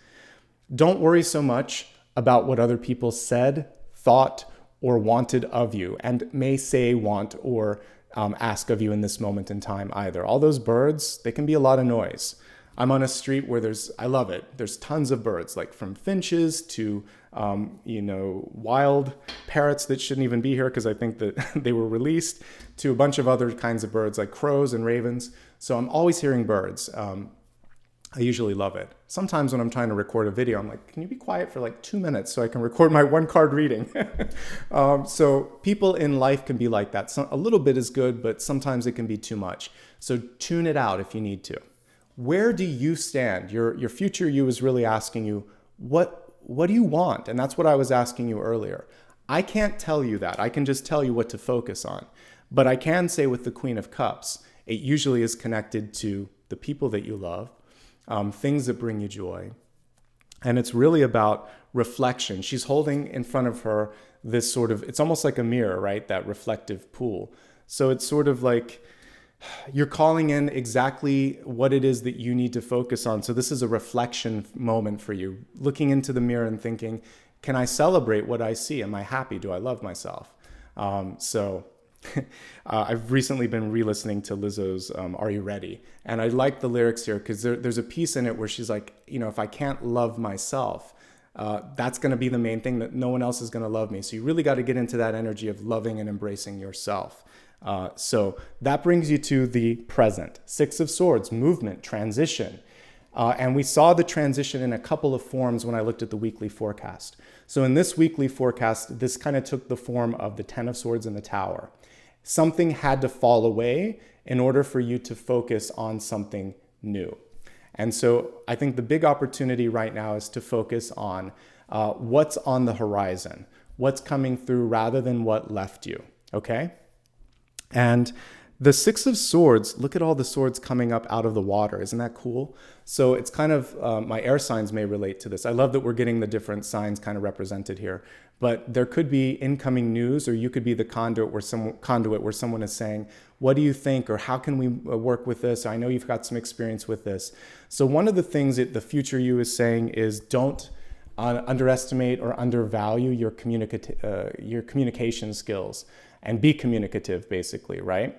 Don't worry so much about what other people said, thought, or wanted of you, and may say, want, or ask of you in this moment in time either. All those birds, they can be a lot of noise. I'm on a street where I love it. There's tons of birds, like from finches to, wild parrots that shouldn't even be here because I think that they were released, to a bunch of other kinds of birds like crows and ravens. So I'm always hearing birds. I usually love it. Sometimes when I'm trying to record a video, I'm like, can you be quiet for like 2 minutes so I can record my 1-card reading? So people in life can be like that. So a little bit is good, but sometimes it can be too much. So tune it out if you need to. Where do you stand? Your future you is really asking you, what do you want? And that's what I was asking you earlier. I can't tell you that. I can just tell you what to focus on. But I can say with the Queen of Cups, it usually is connected to the people that you love, things that bring you joy. And it's really about reflection. She's holding in front of her this sort of, it's almost like a mirror, right? That reflective pool. So it's sort of like you're calling in exactly what it is that you need to focus on. So this is a reflection moment for you, looking into the mirror and thinking, can I celebrate what I see? Am I happy? Do I love myself? I've recently been re-listening to Lizzo's Are You Ready? And I like the lyrics here because there's a piece in it where she's like, if I can't love myself, that's going to be the main thing, that no one else is going to love me. So you really got to get into that energy of loving and embracing yourself. So that brings you to the present. 6 of Swords, movement, transition. And we saw the transition in a couple of forms when I looked at the weekly forecast. So in this weekly forecast, this kind of took the form of the 10 of Swords and the Tower. Something had to fall away in order for you to focus on something new. And so I think the big opportunity right now is to focus on what's on the horizon, what's coming through rather than what left you, okay? And the 6 of Swords, look at all the swords coming up out of the water. Isn't that cool? So it's kind of, my air signs may relate to this. I love that we're getting the different signs kind of represented here. But there could be incoming news, or you could be the conduit where someone is saying, what do you think? Or how can we work with this? I know you've got some experience with this. So one of the things that the future you is saying is don't underestimate or undervalue your communication skills, and be communicative, basically, right?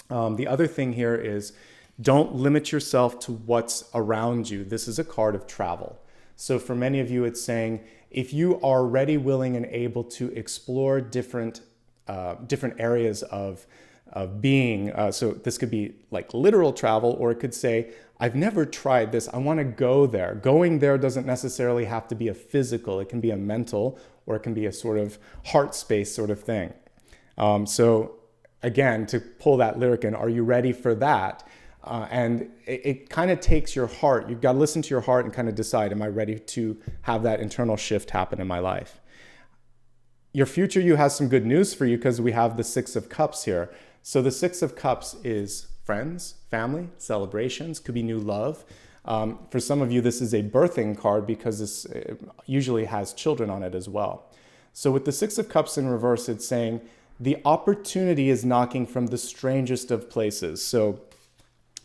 The other thing here is don't limit yourself to what's around you. This is a card of travel. So for many of you, it's saying if you are ready, willing, and able to explore different areas of being, so this could be like literal travel, or it could say, I've never tried this, I want to go there. Going there doesn't necessarily have to be a physical, it can be a mental, or it can be a sort of heart space sort of thing. So again, to pull that lyric in, are you ready for that? And it kind of takes your heart. You've got to listen to your heart and kind of decide, am I ready to have that internal shift happen in my life? Your future you has some good news for you because we have the 6 of Cups here. So the 6 of Cups is friends, family, celebrations, could be new love. For some of you, this is a birthing card because this usually has children on it as well. So with the 6 of Cups in reverse, it's saying the opportunity is knocking from the strangest of places. So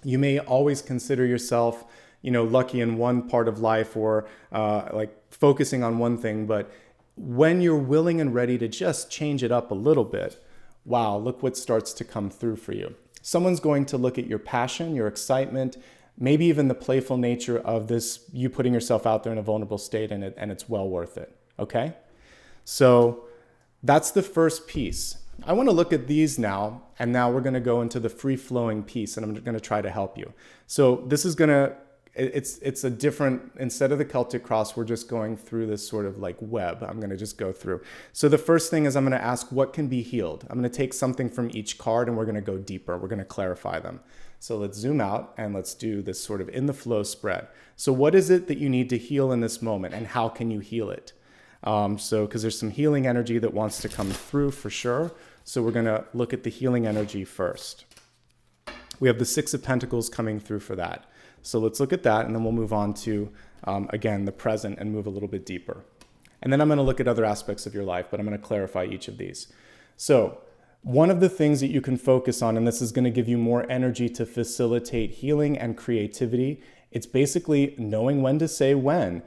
you may always consider yourself, lucky in one part of life, or like focusing on one thing. But when you're willing and ready to just change it up a little bit, wow, look what starts to come through for you. Someone's going to look at your passion, your excitement, maybe even the playful nature of this, you putting yourself out there in a vulnerable state, and it's well worth it. Okay? So that's the first piece. I want to look at these now, and now we're going to go into the free-flowing piece, and I'm going to try to help you. So this is going to, it's a different, instead of the Celtic cross, we're just going through this sort of like web. I'm going to just go through. So the first thing is I'm going to ask what can be healed. I'm going to take something from each card, and we're going to go deeper. We're going to clarify them. So let's zoom out, and let's do this sort of in the flow spread. So what is it that you need to heal in this moment, and how can you heal it? Because there's some healing energy that wants to come through for sure. So we're going to look at the healing energy first. We have the 6 of Pentacles coming through for that. So let's look at that, and then we'll move on to again, the present, and move a little bit deeper. And then I'm going to look at other aspects of your life, but I'm going to clarify each of these. So one of the things that you can focus on, and this is going to give you more energy to facilitate healing and creativity, it's basically knowing when to say when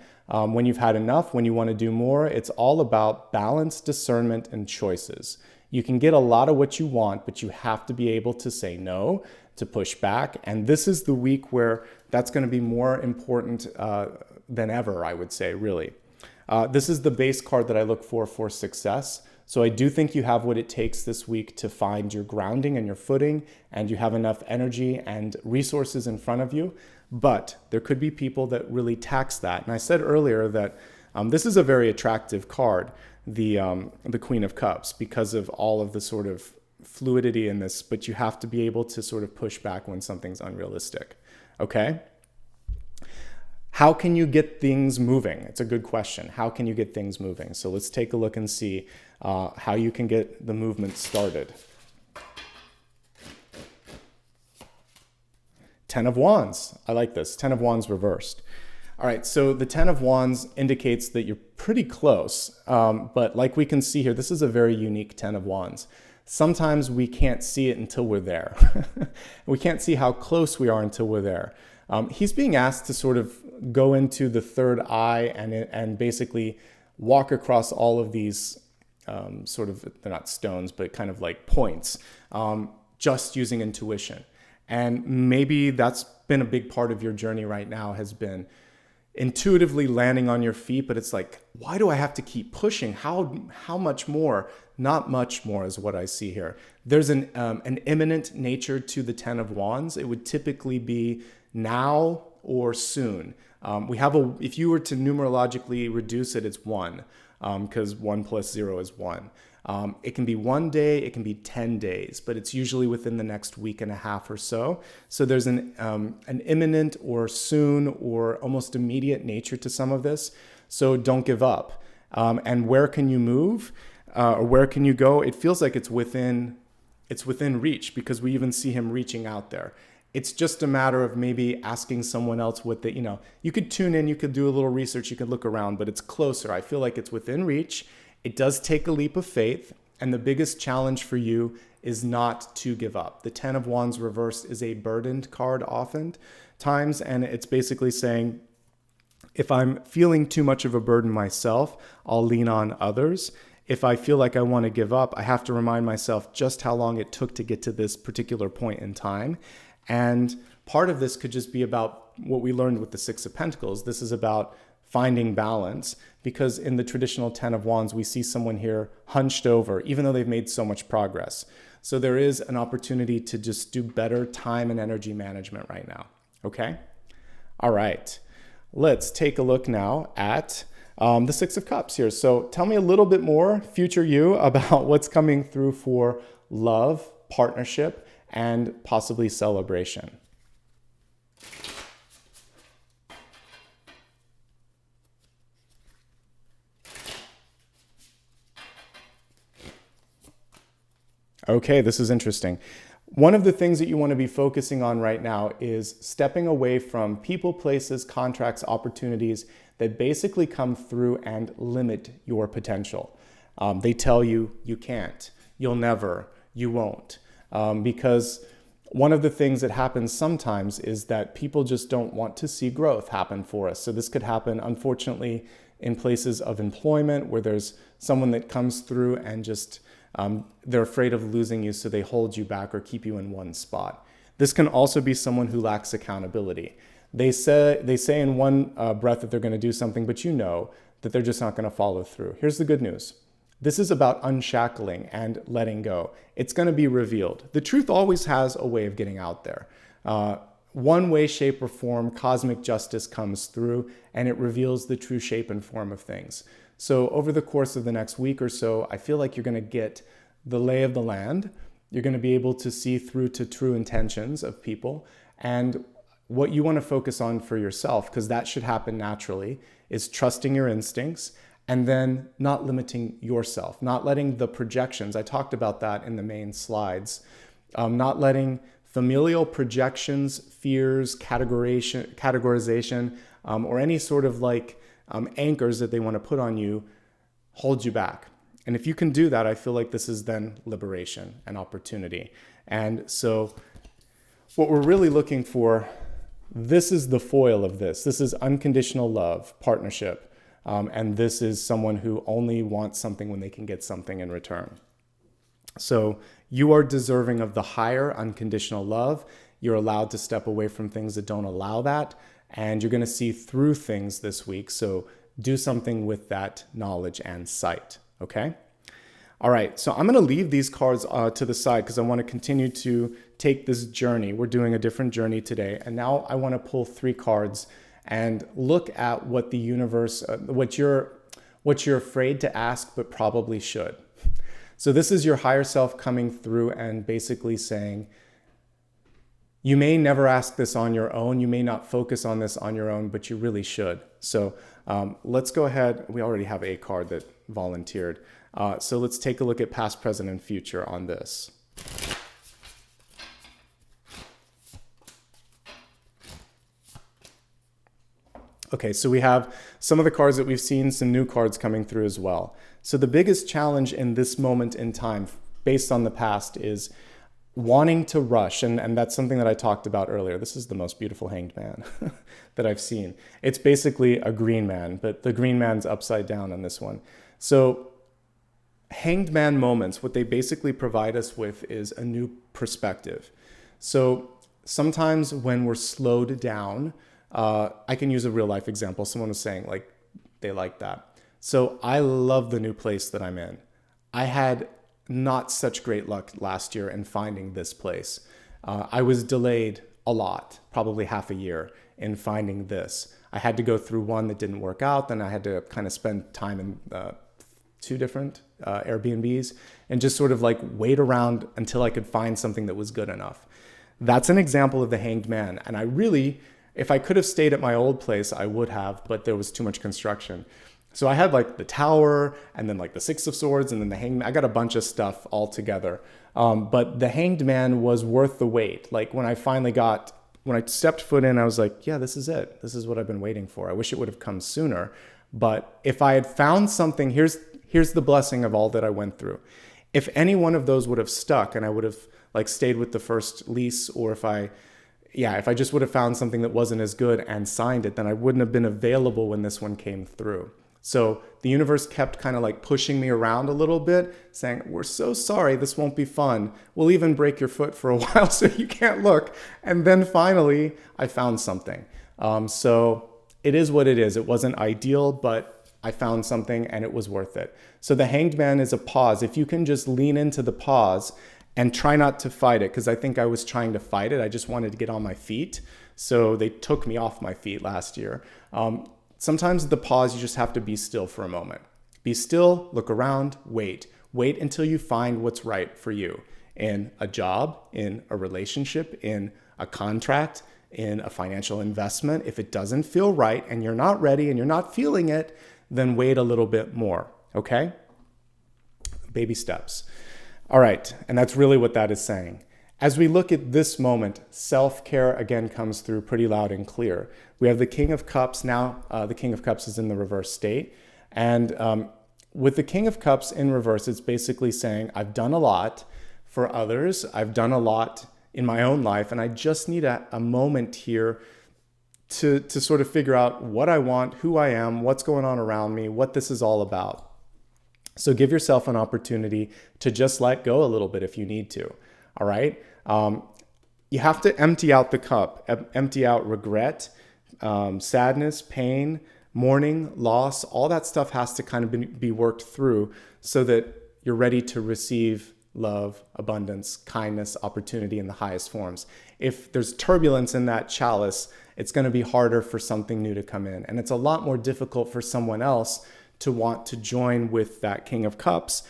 you've had enough, when you want to do more. It's all about balance, discernment, and choices. You can get a lot of what you want, but you have to be able to say no, to push back. And this is the week where that's going to be more important than ever, I would say, really. This is the base card that I look for success. So I do think you have what it takes this week to find your grounding and your footing, and you have enough energy and resources in front of you. But there could be people that really tax that. And I said earlier that this is a very attractive card, the Queen of Cups, because of all of the sort of fluidity in this, but you have to be able to sort of push back when something's unrealistic. Okay? How can you get things moving? It's a good question. How can you get things moving? So let's take a look and see how you can get the movement started. 10 of Wands. I like this. 10 of Wands reversed. All right, so the 10 of Wands indicates that you're pretty close, but like we can see here, this is a very unique 10 of Wands. Sometimes we can't see it until we're there. We can't see how close we are until we're there. He's being asked to sort of go into the third eye and basically walk across all of these sort of, they're not stones, but kind of like points, just using intuition. And maybe that's been a big part of your journey right now, has been intuitively landing on your feet, but it's like, why do I have to keep pushing? How much more? Not much more is what I see here. There's an imminent nature to the 10 of Wands. It would typically be now or soon. If you were to numerologically reduce it, it's 1, because 1 plus 0 is 1. It can be 1 day, it can be 10 days, but it's usually within the next week and a half or so. So there's an imminent or soon or almost immediate nature to some of this. So don't give up. And where can you move? Or where can you go? It feels like it's within reach, because we even see him reaching out there. It's just a matter of maybe asking someone else you could tune in, you could do a little research, you could look around, but it's closer. I feel like it's within reach. It does take a leap of faith, and the biggest challenge for you is not to give up. The 10 of Wands reversed is a burdened card oftentimes, and it's basically saying, if I'm feeling too much of a burden myself, I'll lean on others. If I feel like I want to give up, I have to remind myself just how long it took to get to this particular point in time. And part of this could just be about what we learned with the 6 of Pentacles. This is about finding balance, because in the traditional 10 of Wands, we see someone here hunched over, even though they've made so much progress. So there is an opportunity to just do better time and energy management right now. Okay? All right. Let's take a look now at the 6 of Cups here. So tell me a little bit more, future you, about what's coming through for love, partnership, and possibly celebration. Okay, this is interesting. One of the things that you want to be focusing on right now is stepping away from people, places, contracts, opportunities that basically come through and limit your potential. They tell you you can't, you'll never, you won't. Because one of the things that happens sometimes is that people just don't want to see growth happen for us. So this could happen, unfortunately, in places of employment where there's someone that comes through and just they're afraid of losing you, so they hold you back or keep you in one spot. This can also be someone who lacks accountability. They say in one breath that they're going to do something, but you know that they're just not going to follow through. Here's the good news. This is about unshackling and letting go. It's going to be revealed. The truth always has a way of getting out there. One way, shape, or form, cosmic justice comes through and it reveals the true shape and form of things. So over the course of the next week or so, I feel like you're going to get the lay of the land. You're going to be able to see through to true intentions of people. And what you want to focus on for yourself, because that should happen naturally, is trusting your instincts and then not limiting yourself, not letting the projections, I talked about that in the main slides, not letting familial projections, fears, categorization, or any sort of like anchors that they want to put on you hold you back. And if you can do that, I feel like this is then liberation and opportunity. And so what we're really looking for, this is the foil of this. This is unconditional love, partnership. And this is someone who only wants something when they can get something in return. So you are deserving of the higher unconditional love. You're allowed to step away from things that don't allow that. And you're going to see through things this week. So do something with that knowledge and sight. Okay? All right, so I'm going to leave these cards to the side because I want to continue to take this journey. We're doing a different journey today. And now I want to pull 3 cards and look at what the universe, what you're afraid to ask, but probably should. So this is your higher self coming through and basically saying, you may never ask this on your own. You may not focus on this on your own, but you really should. So let's go ahead. We already have a card that volunteered. So let's take a look at past, present, and future on this. Okay, so we have some of the cards that we've seen, some new cards coming through as well. So the biggest challenge in this moment in time, based on the past, is wanting to rush. And that's something that I talked about earlier. This is the most beautiful hanged man that I've seen. It's basically a green man, but the green man's upside down on this one. So hanged man moments, what they basically provide us with is a new perspective. So sometimes when we're slowed down, I can use a real life example. Someone was saying like, they like that. So I love the new place that I'm in. I had not such great luck last year in finding this place. I was delayed a lot, probably half a year in finding this. I had to go through one that didn't work out. Then I had to kind of spend time in 2 different Airbnbs and just sort of like wait around until I could find something that was good enough. That's an example of the hanged man. And I really, if I could have stayed at my old place, I would have, but there was too much construction. So I had like the tower and then like the 6 of swords and then the hanged man. I got a bunch of stuff all together. But the hanged man was worth the wait. Like when I stepped foot in, I was like, yeah, this is it. This is what I've been waiting for. I wish it would have come sooner. But if I had found something, here's the blessing of all that I went through. If any one of those would have stuck and I would have like stayed with the first lease, or if I just would have found something that wasn't as good and signed it, then I wouldn't have been available when this one came through. So the universe kept kind of like pushing me around a little bit, saying, we're so sorry, this won't be fun. We'll even break your foot for a while so you can't look. And then finally, I found something. So it is what it is. It wasn't ideal, but I found something and it was worth it. So the hanged man is a pause. If you can just lean into the pause and try not to fight it, because I think I was trying to fight it. I just wanted to get on my feet. So they took me off my feet last year. Sometimes the pause, you just have to be still for a moment. Be still, look around, wait. Wait until you find what's right for you in a job, in a relationship, in a contract, in a financial investment. If it doesn't feel right and you're not ready and you're not feeling it, then wait a little bit more, okay? Baby steps. All right, and that's really what that is saying. As we look at this moment, self-care again comes through pretty loud and clear. We have the King of Cups now. The King of Cups is in the reverse state. And with the King of Cups in reverse, it's basically saying, I've done a lot for others. I've done a lot in my own life. And I just need a moment here to sort of figure out what I want, who I am, what's going on around me, what this is all about. So give yourself an opportunity to just let go a little bit if you need to. All right. You have to empty out the cup, empty out regret, sadness, pain, mourning, loss. All that stuff has to kind of be worked through so that you're ready to receive love, abundance, kindness, opportunity in the highest forms. If there's turbulence in that chalice, it's going to be harder for something new to come in. And it's a lot more difficult for someone else to want to join with that King of Cups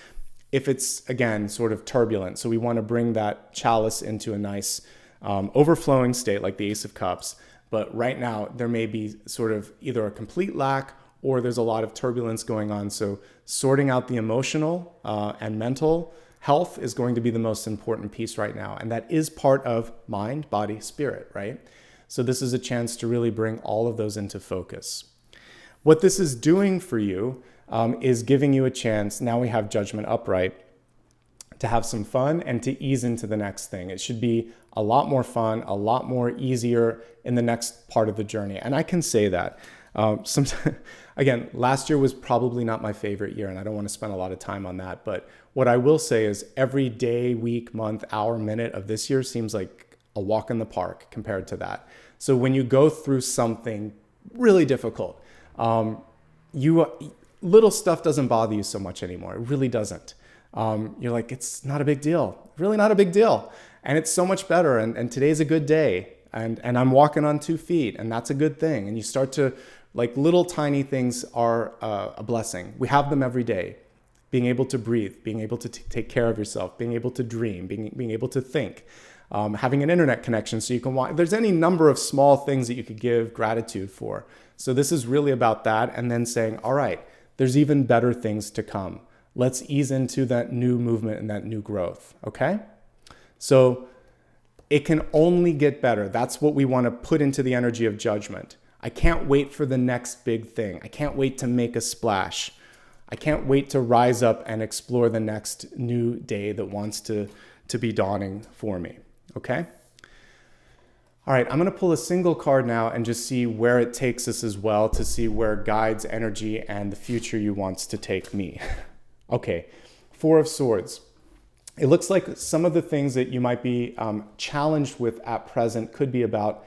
if it's, again, sort of turbulent. So we want to bring that chalice into a nice overflowing state like the Ace of Cups. But right now, there may be sort of either a complete lack or there's a lot of turbulence going on. So sorting out the emotional and mental health is going to be the most important piece right now. And that is part of mind, body, spirit, right? So this is a chance to really bring all of those into focus. What this is doing for you is giving you a chance, now we have Judgment upright, to have some fun and to ease into the next thing. It should be a lot more fun, a lot more easier in the next part of the journey. And I can say that. Again, last year was probably not my favorite year, and I don't want to spend a lot of time on that. But what I will say is every day, week, month, hour, minute of this year seems like a walk in the park compared to that. So when you go through something really difficult, little stuff doesn't bother you so much anymore. It really doesn't. You're like, it's not a big deal. Really not a big deal. And it's so much better. And today's a good day. And I'm walking on 2 feet, and that's a good thing. And you start to, like, little tiny things are a blessing. We have them every day. Being able to breathe, being able to take care of yourself, being able to dream, being able to think, having an internet connection so you can watch. There's any number of small things that you could give gratitude for. So this is really about that. And then saying, all right, there's even better things to come. Let's ease into that new movement and that new growth, okay? So it can only get better. That's what we want to put into the energy of judgment. I can't wait for the next big thing. I can't wait to make a splash. I can't wait to rise up and explore the next new day that wants to be dawning for me, okay? All right, I'm going to pull a single card now and just see where it takes us as well, to see where guides, energy, and the future you wants to take me. Okay, 4 of Swords. It looks like some of the things that you might be challenged with at present could be about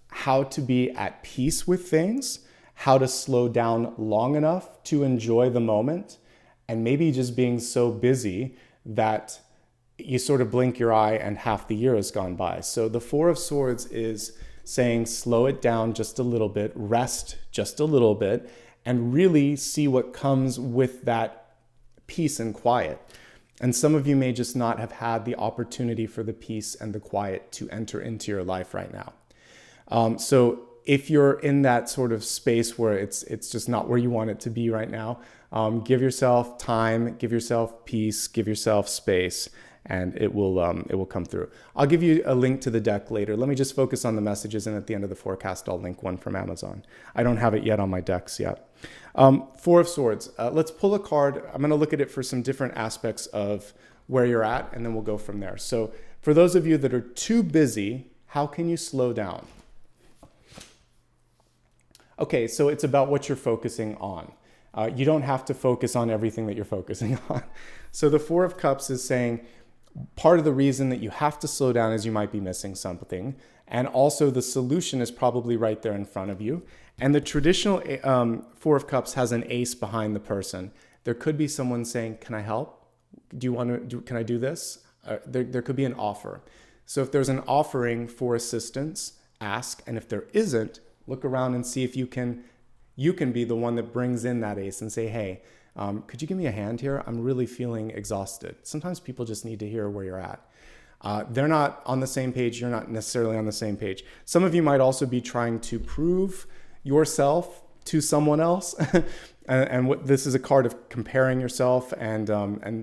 how to be at peace with things, how to slow down long enough to enjoy the moment, and maybe just being so busy that you sort of blink your eye and half the year has gone by. So the 4 of Swords is saying slow it down just a little bit, rest just a little bit, and really see what comes with that peace and quiet. And some of you may just not have had the opportunity for the peace and the quiet to enter into your life right now. So if you're in that sort of space where it's just not where you want it to be right now, give yourself time, give yourself peace, give yourself space, and it will come through. I'll give you a link to the deck later. Let me just focus on the messages, and at the end of the forecast, I'll link one from Amazon. I don't have it yet on my decks yet. 4 of Swords. Let's pull a card. I'm going to look at it for some different aspects of where you're at, and then we'll go from there. So for those of you that are too busy, how can you slow down? Okay, so it's about what you're focusing on. You don't have to focus on everything that you're focusing on. So the 4 of Cups is saying part of the reason that you have to slow down is you might be missing something. And also the solution is probably right there in front of you. And the traditional 4 of Cups has an ace behind the person. There could be someone saying, can I help? Can I do this? There could be an offer. So if there's an offering for assistance, ask. And if there isn't, look around and see if you can be the one that brings in that ace and say, hey, could you give me a hand here? I'm really feeling exhausted. Sometimes people just need to hear where you're at. They're not on the same page. You're not necessarily on the same page. Some of you might also be trying to prove yourself to someone else. and this is a card of comparing yourself. And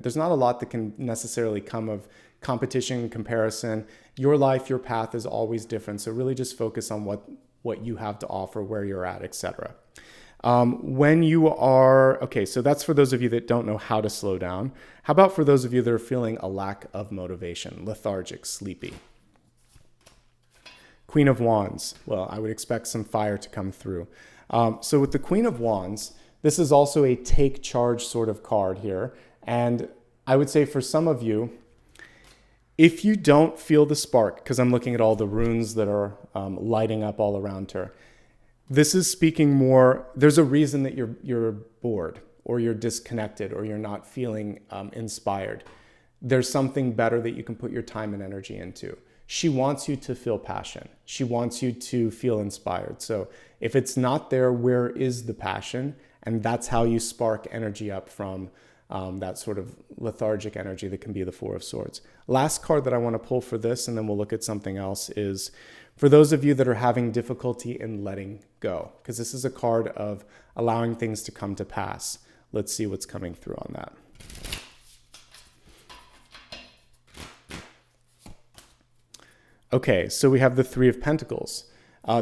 there's not a lot that can necessarily come of competition, comparison. Your life, your path is always different. So really just focus on what you have to offer, where you're at, etc. When you are, okay, so that's for those of you that don't know how to slow down. How about for those of you that are feeling a lack of motivation, lethargic, sleepy? Queen of Wands. Well, I would expect some fire to come through. So with the Queen of Wands, this is also a take charge sort of card here. And I would say for some of you, if you don't feel the spark, because I'm looking at all the runes that are lighting up all around her, this is speaking more, there's a reason that you're bored or you're disconnected or you're not feeling inspired. There's something better that you can put your time and energy into. She wants you to feel passion. She wants you to feel inspired. So if it's not there, where is the passion? And that's how you spark energy up from that sort of lethargic energy that can be the 4 of Swords. Last card that I want to pull for this, and then we'll look at something else, is for those of you that are having difficulty in letting go, because this is a card of allowing things to come to pass. Let's see what's coming through on that. Okay, so we have the Three of Pentacles.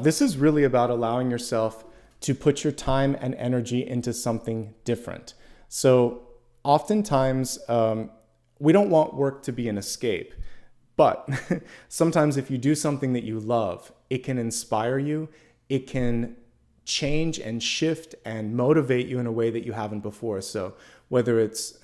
This is really about allowing yourself to put your time and energy into something different. So oftentimes, we don't want work to be an escape, but sometimes if you do something that you love, it can inspire you, it can change and shift and motivate you in a way that you haven't before. So whether it's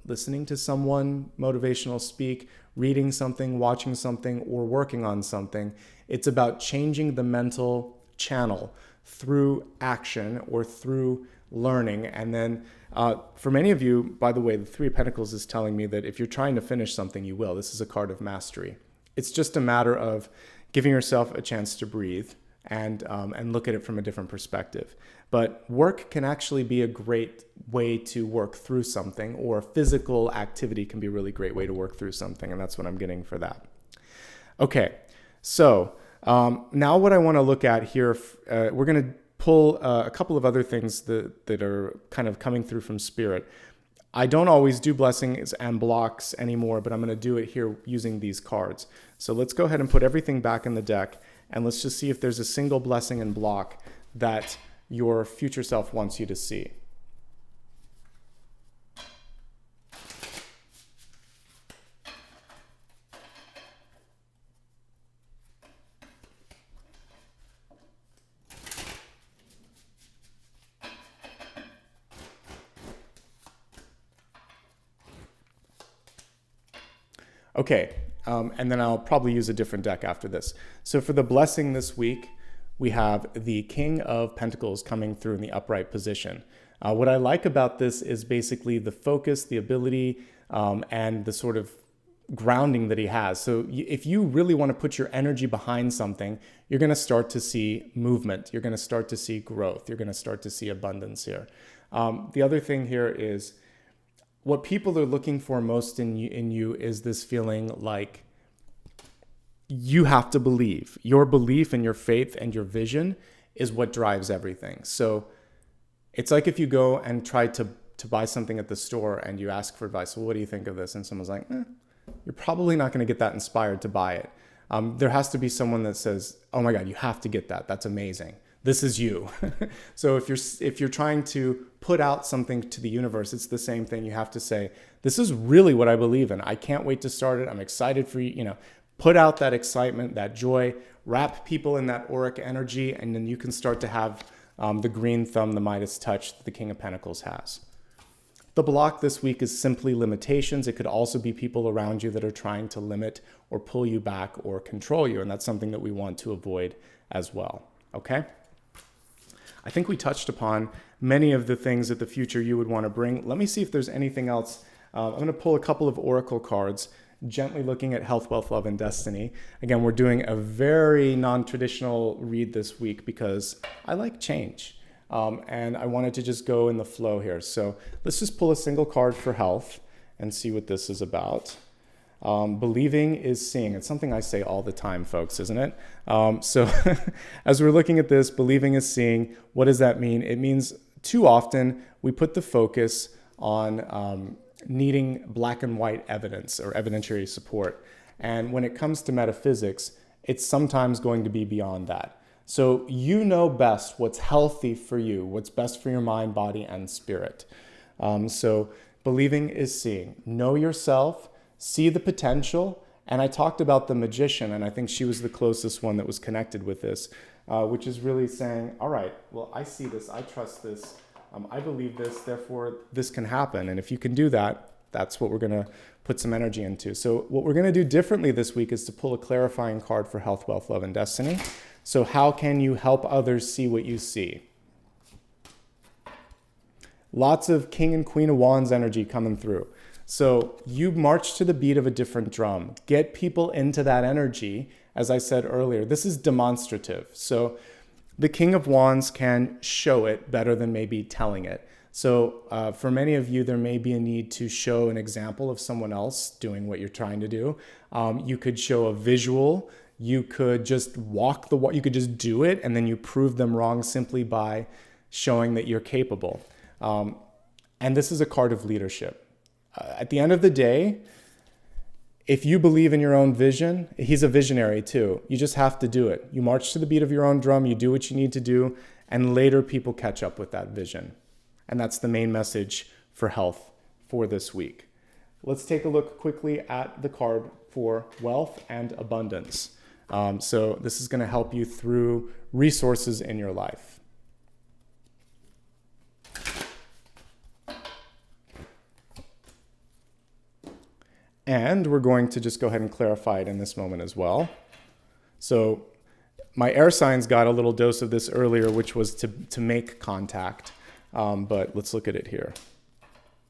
listening to someone motivational speak, reading something, watching something, or working on something, it's about changing the mental channel through action or through learning. And then for many of you, by the way, the Three of Pentacles is telling me that if you're trying to finish something, you will. This is a card of mastery. It's just a matter of giving yourself a chance to breathe and look at it from a different perspective. But work can actually be a great way to work through something, or physical activity can be a really great way to work through something, and that's what I'm getting for that. Okay, so now what I want to look at here, we're going to pull a couple of other things that are kind of coming through from Spirit. I don't always do blessings and blocks anymore, but I'm going to do it here using these cards. So let's go ahead and put everything back in the deck, and let's just see if there's a single blessing and block that your future self wants you to see. Okay, and then I'll probably use a different deck after this. So for the blessing this week, we have the King of Pentacles coming through in the upright position. What I like about this is basically the focus, the ability, and the sort of grounding that he has. So if you really want to put your energy behind something, you're going to start to see movement. You're going to start to see growth. You're going to start to see abundance here. The other thing here is what people are looking for most in you is this feeling like you have to believe. Your belief and your faith and your vision is what drives everything. So it's like if you go and try to buy something at the store and you ask for advice, well, what do you think of this? And someone's like, you're probably not going to get that inspired to buy it. There has to be someone that says, oh my God, you have to get that. That's amazing. This is you. So if you're trying to put out something to the universe, it's the same thing. You have to say, this is really what I believe in. I can't wait to start it. I'm excited for you, put out that excitement, that joy, wrap people in that auric energy, and then you can start to have the green thumb, the Midas touch that the King of Pentacles has. The block this week is simply limitations. It could also be people around you that are trying to limit or pull you back or control you, and that's something that we want to avoid as well, okay? I think we touched upon many of the things that the future you would want to bring. Let me see if there's anything else. I'm going to pull a couple of oracle cards, gently looking at health, wealth, love, and destiny. Again, we're doing a very non-traditional read this week because I like change. And I wanted to just go in the flow here. So let's just pull a single card for health and see what this is about. Believing is seeing. It's something I say all the time, folks, isn't it? So as we're looking at this, believing is seeing. What does that mean? It means too often we put the focus on needing black and white evidence or evidentiary support. And when it comes to metaphysics, it's sometimes going to be beyond that. So you know best what's healthy for you, what's best for your mind, body, and spirit. So believing is seeing. Know yourself, see the potential. And I talked about the magician, and I think she was the closest one that was connected with this, which is really saying, all right, well, I see this, I trust this, I believe this, therefore this can happen. And if you can do that, that's what we're going to put some energy into. So what we're going to do differently this week is to pull a clarifying card for health, wealth, love, and destiny. So how can you help others see what you see? Lots of King and Queen of Wands energy coming through. So you march to the beat of a different drum. Get people into that energy. As I said earlier, this is demonstrative. So the King of Wands can show it better than maybe telling it. So for many of you, there may be a need to show an example of someone else doing what you're trying to do. You could show a visual. You could just walk the walk. You could just do it, and then you prove them wrong simply by showing that you're capable. And this is a card of leadership. At the end of the day, If you believe in your own vision, he's a visionary too. You just have to do it. You march to the beat of your own drum, you do what you need to do, and later people catch up with that vision. And that's the main message for health for this week. Let's take a look quickly at the card for wealth and abundance. So this is going to help you through resources in your life. And we're going to just go ahead and clarify it in this moment as well. So my air signs got a little dose of this earlier, which was to make contact. But let's look at it here.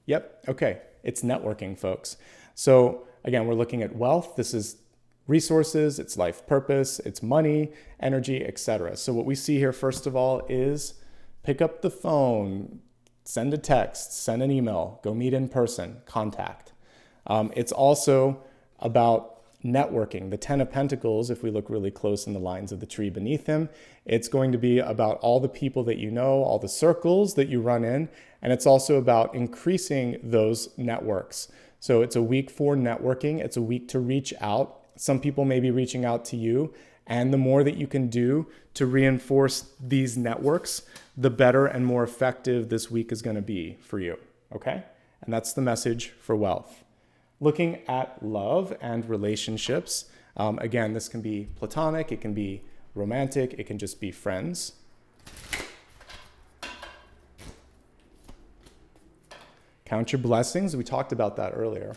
Yep, okay, it's networking, folks. So again, we're looking at wealth. This is resources, it's life purpose, it's money, energy, etc. So what we see here, first of all, is pick up the phone, send a text, send an email, go meet in person, contact. It's also about networking. The 10 of Pentacles, if we look really close in the lines of the tree beneath him, it's going to be about all the people that you know, all the circles that you run in, and it's also about increasing those networks. So it's a week for networking. It's a week to reach out. Some people may be reaching out to you, and the more that you can do to reinforce these networks, the better and more effective this week is going to be for you, okay? And that's the message for wealth. Looking at love and relationships, again, this can be platonic, it can be romantic, it can just be friends. Count your blessings, we talked about that earlier.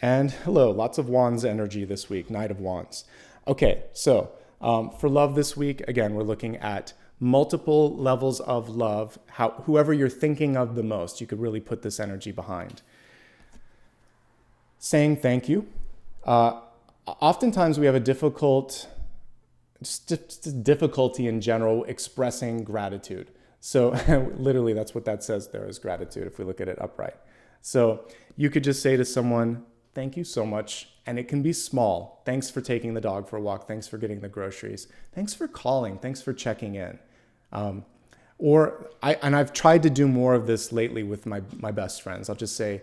And hello, lots of Wands energy this week, Knight of Wands. Okay, so for love this week, again, we're looking at multiple levels of love, whoever you're thinking of the most, you could really put this energy behind. Saying thank you. Oftentimes we have a difficulty in general expressing gratitude. So literally that's what that says there is gratitude if we look at it upright. So you could just say to someone, thank you so much. And it can be small. Thanks for taking the dog for a walk. Thanks for getting the groceries. Thanks for calling. Thanks for checking in. I've tried to do more of this lately with my best friends. I'll just say,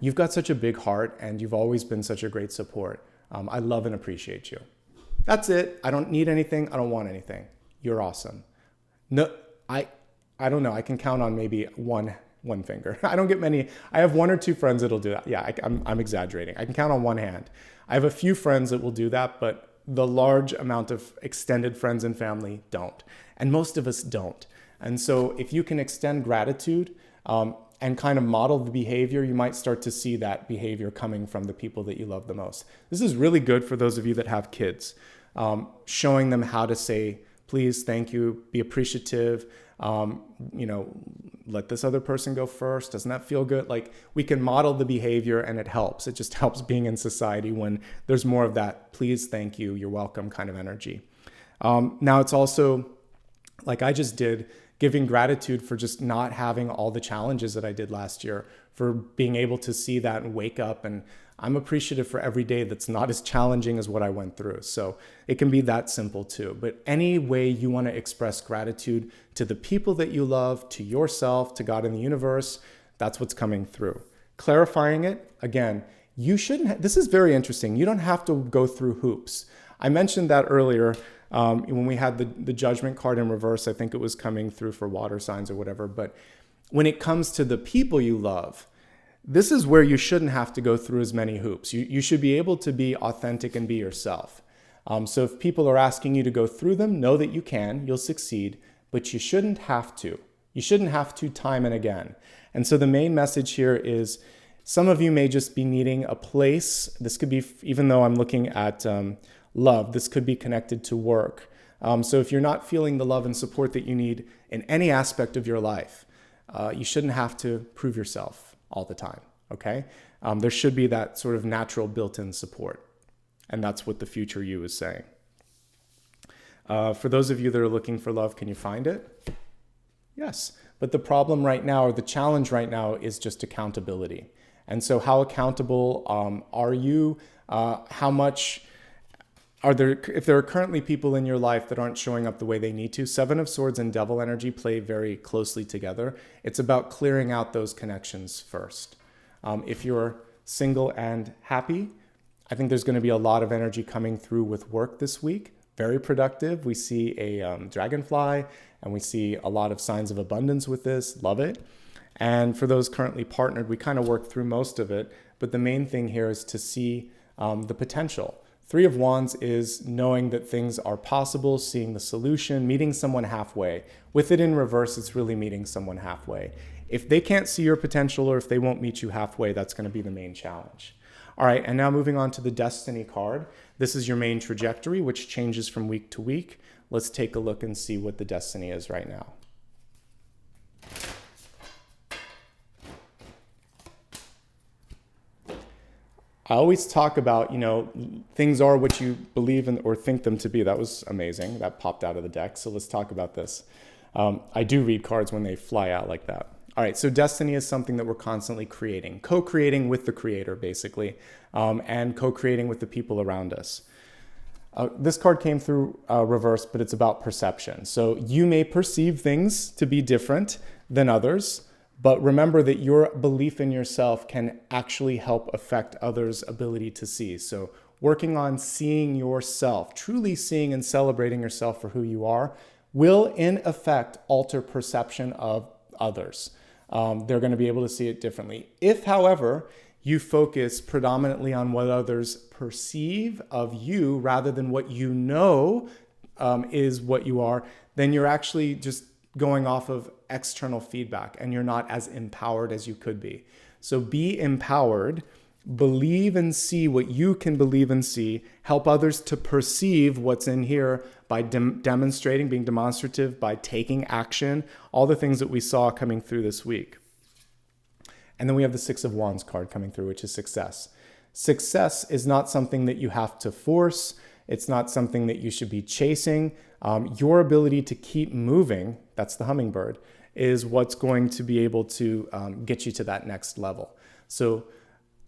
you've got such a big heart and you've always been such a great support. I love and appreciate you. That's it. I don't need anything. I don't want anything. You're awesome. No, I don't know. I can count on maybe one finger. I don't get many. I have one or two friends that'll do that. Yeah, I'm exaggerating. I can count on one hand. I have a few friends that will do that, but the large amount of extended friends and family don't. And most of us don't. And so if you can extend gratitude and kind of model the behavior, you might start to see that behavior coming from the people that you love the most. This is really good for those of you that have kids, showing them how to say, please, thank you, be appreciative, let this other person go first. Doesn't that feel good? Like, we can model the behavior and it helps. It just helps being in society when there's more of that, please, thank you, you're welcome kind of energy. Now it's also, like I just did, giving gratitude for just not having all the challenges that I did last year, for being able to see that and wake up. And I'm appreciative for every day that's not as challenging as what I went through. So it can be that simple too. But any way you want to express gratitude to the people that you love, to yourself, to God in the universe, that's what's coming through. Clarifying it, again, you shouldn't, this is very interesting. You don't have to go through hoops. I mentioned that earlier when we had the judgment card in reverse. I think it was coming through for water signs or whatever. But when it comes to the people you love, this is where you shouldn't have to go through as many hoops. You should be able to be authentic and be yourself. So if people are asking you to go through them, know that you can, you'll succeed, but you shouldn't have to. You shouldn't have to time and again. And so the main message here is, some of you may just be needing a place. This could be, even though I'm looking at love, this could be connected to work. So if you're not feeling the love and support that you need in any aspect of your life, you shouldn't have to prove yourself all the time, okay? There should be that sort of natural built-in support. And that's what the future you is saying. For those of you that are looking for love, can you find it? Yes. But the problem right now, or the challenge right now, is just accountability. And so how accountable are you? How much if there are currently people in your life that aren't showing up the way they need to, Seven of Swords and Devil energy play very closely together. It's about clearing out those connections first. If you're single and happy, I think there's going to be a lot of energy coming through with work this week. Very productive. We see a dragonfly, and we see a lot of signs of abundance with this. Love it. And for those currently partnered, we kind of work through most of it. But the main thing here is to see the potential. Three of Wands is knowing that things are possible, seeing the solution, meeting someone halfway. With it in reverse, it's really meeting someone halfway. If they can't see your potential, or if they won't meet you halfway, that's going to be the main challenge. All right, and now moving on to the Destiny card. This is your main trajectory, which changes from week to week. Let's take a look and see what the Destiny is right now. I always talk about, things are what you believe in or think them to be. That was amazing. That popped out of the deck. So let's talk about this. I do read cards when they fly out like that. All right, so destiny is something that we're constantly creating, co-creating with the creator, basically, and co-creating with the people around us. This card came through reverse, but it's about perception. So you may perceive things to be different than others, but remember that your belief in yourself can actually help affect others' ability to see. So working on seeing yourself, truly seeing and celebrating yourself for who you are, will in effect alter perception of others. They're going to be able to see it differently. If, however, you focus predominantly on what others perceive of you rather than what you know is what you are, then you're actually just going off of external feedback and you're not as empowered as you could be. So be empowered, believe and see what you can believe and see, help others to perceive what's in here by demonstrating, being demonstrative, by taking action, all the things that we saw coming through this week. And then we have the Six of Wands card coming through, which is success. Success is not something that you have to force. It's not something that you should be chasing. Your ability to keep moving, that's the hummingbird, is what's going to be able to get you to that next level. So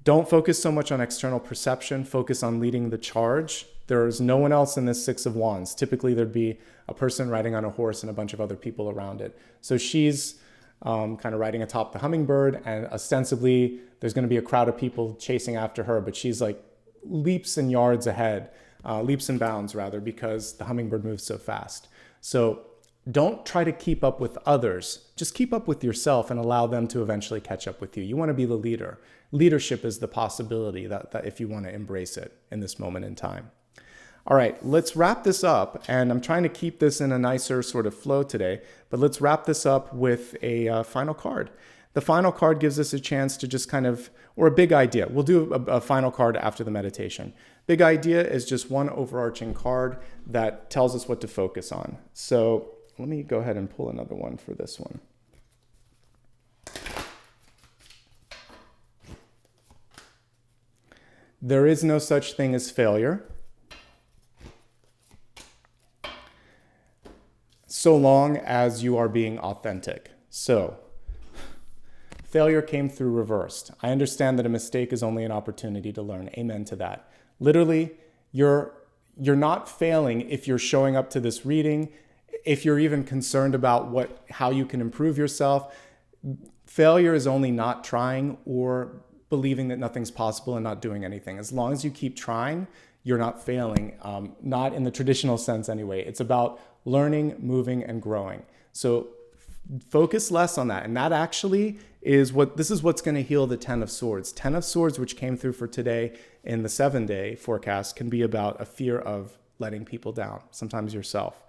don't focus so much on external perception. Focus on leading the charge. There's no one else in this Six of Wands. Typically, there'd be a person riding on a horse and a bunch of other people around it. So she's kind of riding atop the hummingbird, and ostensibly there's going to be a crowd of people chasing after her, but she's like leaps and yards ahead, leaps and bounds rather, because the hummingbird moves so fast. So don't try to keep up with others. Just keep up with yourself and allow them to eventually catch up with you. You want to be the leader. Leadership is the possibility that if you want to embrace it in this moment in time. All right, let's wrap this up. And I'm trying to keep this in a nicer sort of flow today, but let's wrap this up with a final card. The final card gives us a chance to just kind of, or a big idea. We'll do a final card after the meditation. Big idea is just one overarching card that tells us what to focus on. So let me go ahead and pull another one for this one. There is no such thing as failure, so long as you are being authentic. So, failure came through reversed. I understand that a mistake is only an opportunity to learn. Amen to that. Literally, you're not failing if you're showing up to this reading, if you're even concerned about how you can improve yourself. Failure is only not trying or believing that nothing's possible and not doing anything. As long as you keep trying, you're not failing, not in the traditional sense anyway. It's about learning, moving, and growing. So focus less on that. And that actually is what's going to heal the Ten of Swords. Ten of Swords, which came through for today in the 7-day forecast, can be about a fear of letting people down, sometimes yourself.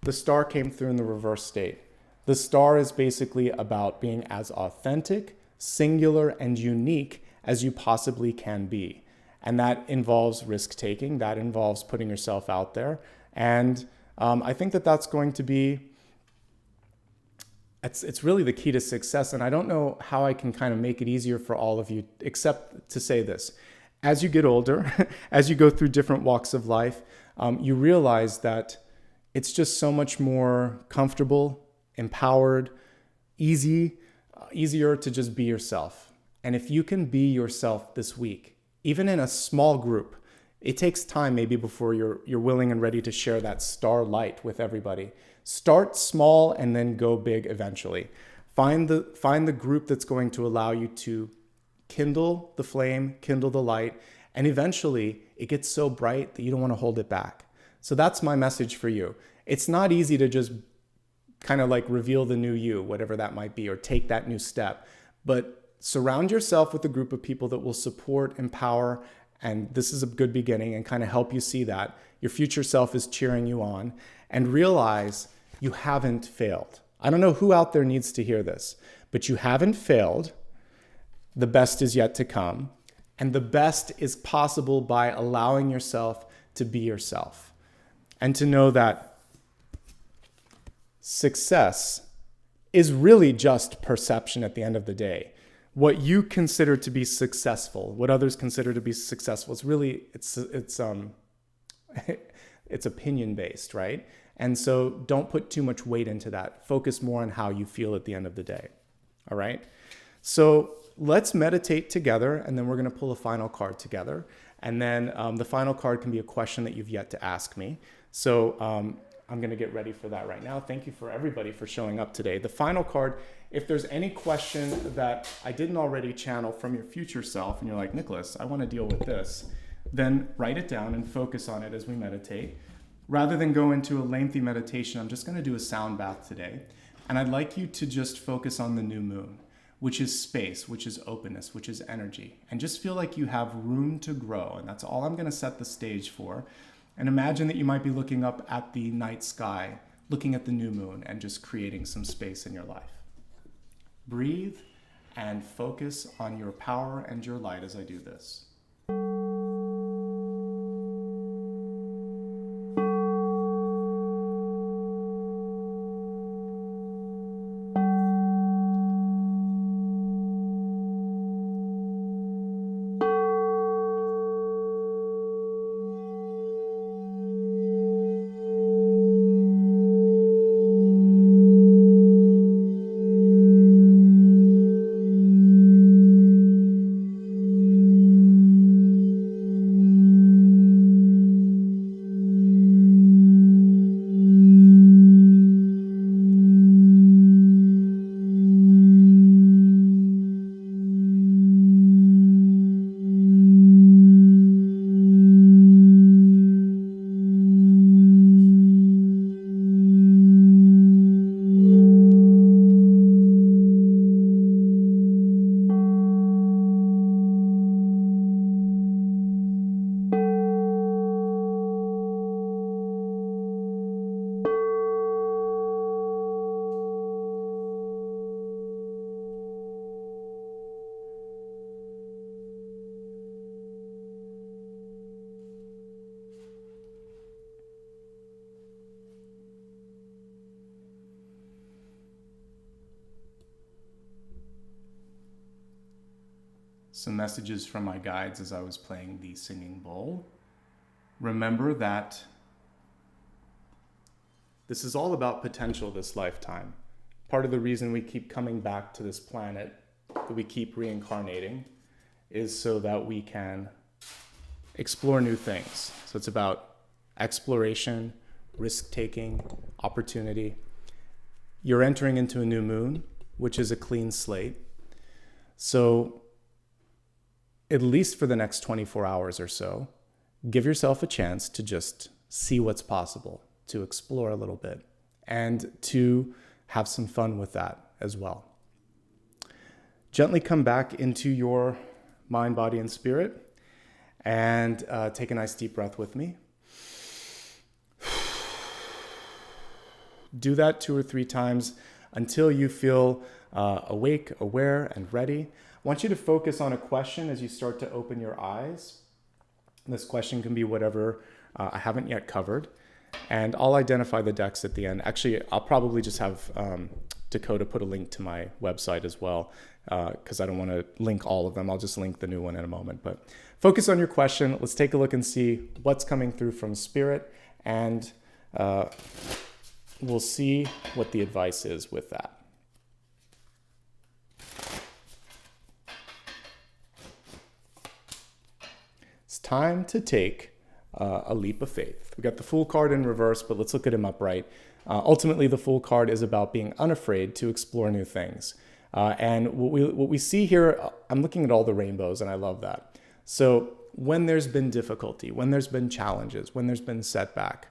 The Star came through in the reverse state. The Star is basically about being as authentic, singular, and unique as you possibly can be. And that involves risk-taking. That involves putting yourself out there. And I think that that's going to be, it's really the key to success. And I don't know how I can kind of make it easier for all of you, except to say this. As you get older, as you go through different walks of life, you realize that it's just so much more comfortable, empowered, easier to just be yourself. And if you can be yourself this week, even in a small group, It takes time maybe before you're willing and ready to share that star light with everybody. Start small and then go big eventually. Find the group that's going to allow you to kindle the flame, kindle the light, and eventually it gets so bright that you don't want to hold it back. So that's my message for you. It's not easy to just kind of like reveal the new you, whatever that might be, or take that new step. But surround yourself with a group of people that will support, empower, and this is a good beginning, and kind of help you see that. Your future self is cheering you on, and realize you haven't failed. I don't know who out there needs to hear this, but you haven't failed. The best is yet to come. And the best is possible by allowing yourself to be yourself. And to know that success is really just perception at the end of the day. What you consider to be successful, what others consider to be successful, it's opinion based, right? And so don't put too much weight into that. Focus more on how you feel at the end of the day. All right? So let's meditate together, and then we're going to pull a final card together. And then the final card can be a question that you've yet to ask me. So I'm going to get ready for that right now. Thank you for everybody for showing up today. The final card, if there's any question that I didn't already channel from your future self, and you're like, Nicholas, I want to deal with this, then write it down and focus on it as we meditate. Rather than go into a lengthy meditation, I'm just going to do a sound bath today. And I'd like you to just focus on the new moon, which is space, which is openness, which is energy. And just feel like you have room to grow. And that's all I'm going to set the stage for. And imagine that you might be looking up at the night sky, looking at the new moon, and just creating some space in your life. Breathe and focus on your power and your light as I do this. Some messages from my guides as I was playing the singing bowl. Remember that this is all about potential this lifetime. Part of the reason we keep coming back to this planet, that we keep reincarnating, is so that we can explore new things. So it's about exploration, risk-taking, opportunity. You're entering into a new moon, which is a clean slate. So at least for the next 24 hours or so, give yourself a chance to just see what's possible, to explore a little bit, and to have some fun with that as well. Gently come back into your mind, body, and spirit, and take a nice deep breath with me. Do that 2 or 3 times until you feel awake, aware, and ready. I want you to focus on a question as you start to open your eyes. This question can be whatever I haven't yet covered. And I'll identify the decks at the end. Actually, I'll probably just have Dakota put a link to my website as well, because I don't want to link all of them. I'll just link the new one in a moment. But focus on your question. Let's take a look and see what's coming through from Spirit. And we'll see what the advice is with that. It's time to take a leap of faith. We got the Fool card in reverse, but let's look at him upright. Ultimately, the Fool card is about being unafraid to explore new things. And what we see here, I'm looking at all the rainbows, and I love that. So when there's been difficulty, when there's been challenges, when there's been setback,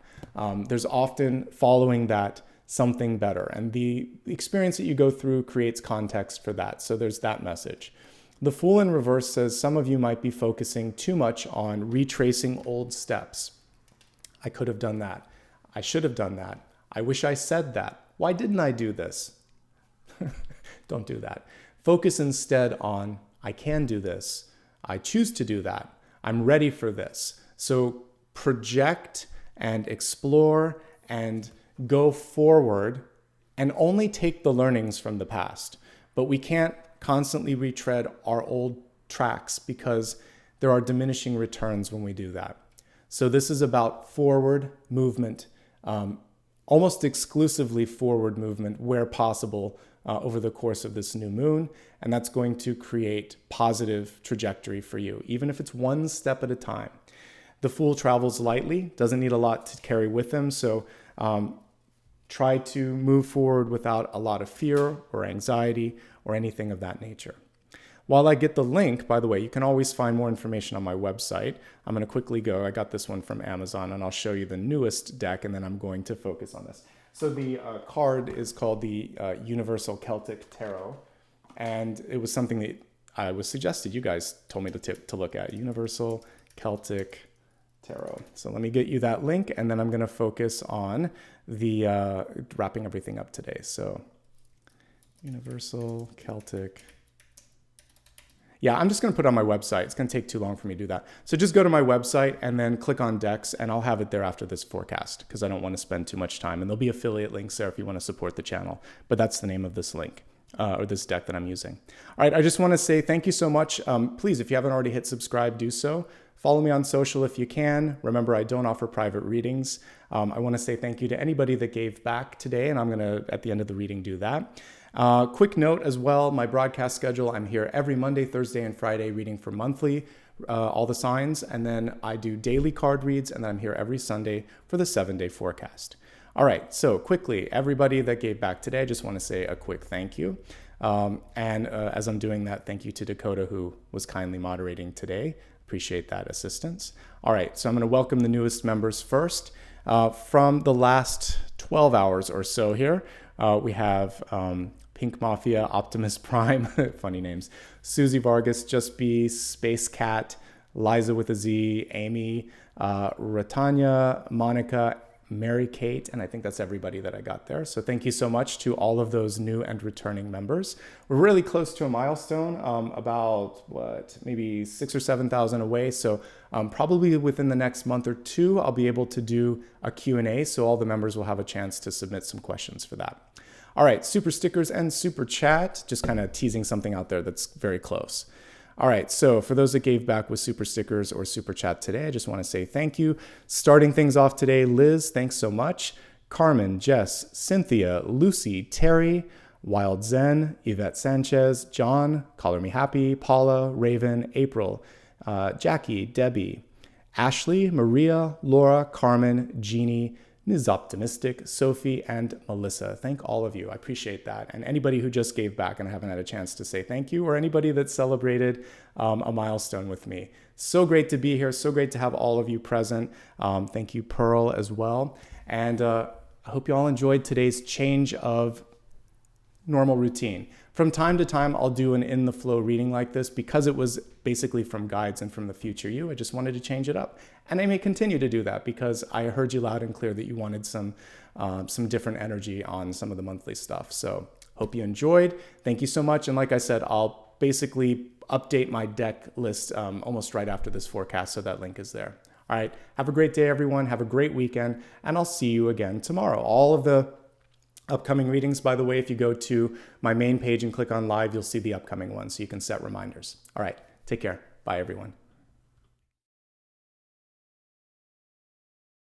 there's often following that something better. And the experience that you go through creates context for that. So there's that message. The Fool in reverse says some of you might be focusing too much on retracing old steps. I could have done that. I should have done that. I wish I said that. Why didn't I do this? Don't do that. Focus instead on, I can do this. I choose to do that. I'm ready for this. So project and explore and go forward and only take the learnings from the past. But we can't constantly retread our old tracks because there are diminishing returns when we do that. So this is about forward movement, almost exclusively forward movement where possible over the course of this new moon. And that's going to create positive trajectory for you, even if it's one step at a time. The Fool travels lightly, doesn't need a lot to carry with him. So try to move forward without a lot of fear or anxiety or anything of that nature. While I get the link, by the way, you can always find more information on my website. I'm going to quickly go. I got this one from Amazon, and I'll show you the newest deck, and then I'm going to focus on this. So the card is called the Universal Celtic Tarot, and it was something that I was suggested. You guys told me to look at Universal Celtic Tarot. So let me get you that link, and then I'm going to focus on the wrapping everything up today. So Universal Celtic. Yeah, I'm just going to put it on my website. It's going to take too long for me to do that. So just go to my website and then click on decks, and I'll have it there after this forecast because I don't want to spend too much time. And there'll be affiliate links there if you want to support the channel. But that's the name of this link or this deck that I'm using. All right, I just want to say thank you so much. Please, if you haven't already hit subscribe, do so. Follow me on social if you can. Remember, I don't offer private readings. I want to say thank you to anybody that gave back today, and I'm going to, at the end of the reading, do that. Quick note as well, my broadcast schedule, I'm here every Monday, Thursday, and Friday reading for monthly, all the signs, and then I do daily card reads, and then I'm here every Sunday for the 7-day forecast. All right, so quickly, everybody that gave back today, I just want to say a quick thank you. As I'm doing that, thank you to Dakota, who was kindly moderating today. Appreciate that assistance. All right, so I'm going to welcome the newest members first. From the last 12 hours or so here, we have Pink Mafia, Optimus Prime, funny names, Susie Vargas, Just Be, Space Cat, Liza with a Z, Amy, Ratanya, Monica, Mary Kate, and I think that's everybody that I got there. So thank you so much to all of those new and returning members. We're really close to a milestone, about maybe 6,000 or 7,000 away. So probably within the next month or two, I'll be able to do a Q&A. So all the members will have a chance to submit some questions for that. All right, super stickers and super chat, just kind of teasing something out there that's very close. All right, so for those that gave back with super stickers or super chat today, I just want to say thank you. Starting things off today, Liz, thanks so much. Carmen, Jess, Cynthia, Lucy, Terry, Wild Zen, Yvette Sanchez, John, Color Me Happy, Paula, Raven, April, Jackie, Debbie, Ashley, Maria, Laura, Carmen, Jeannie, Ms. Optimistic, Sophie, and Melissa. Thank all of you. I appreciate that. And anybody who just gave back and I haven't had a chance to say thank you, or anybody that celebrated a milestone with me. So great to be here. So great to have all of you present. Thank you, Pearl, as well. And I hope you all enjoyed today's change of normal routine. From time to time, I'll do an in the flow reading like this because it was basically from guides and from the future you. I just wanted to change it up. And I may continue to do that because I heard you loud and clear that you wanted some different energy on some of the monthly stuff. So hope you enjoyed. Thank you so much. And like I said, I'll basically update my deck list almost right after this forecast. So that link is there. All right. Have a great day, everyone. Have a great weekend. And I'll see you again tomorrow. All of the upcoming readings, by the way, if you go to my main page and click on live, you'll see the upcoming ones so you can set reminders. All right, take care. Bye, everyone.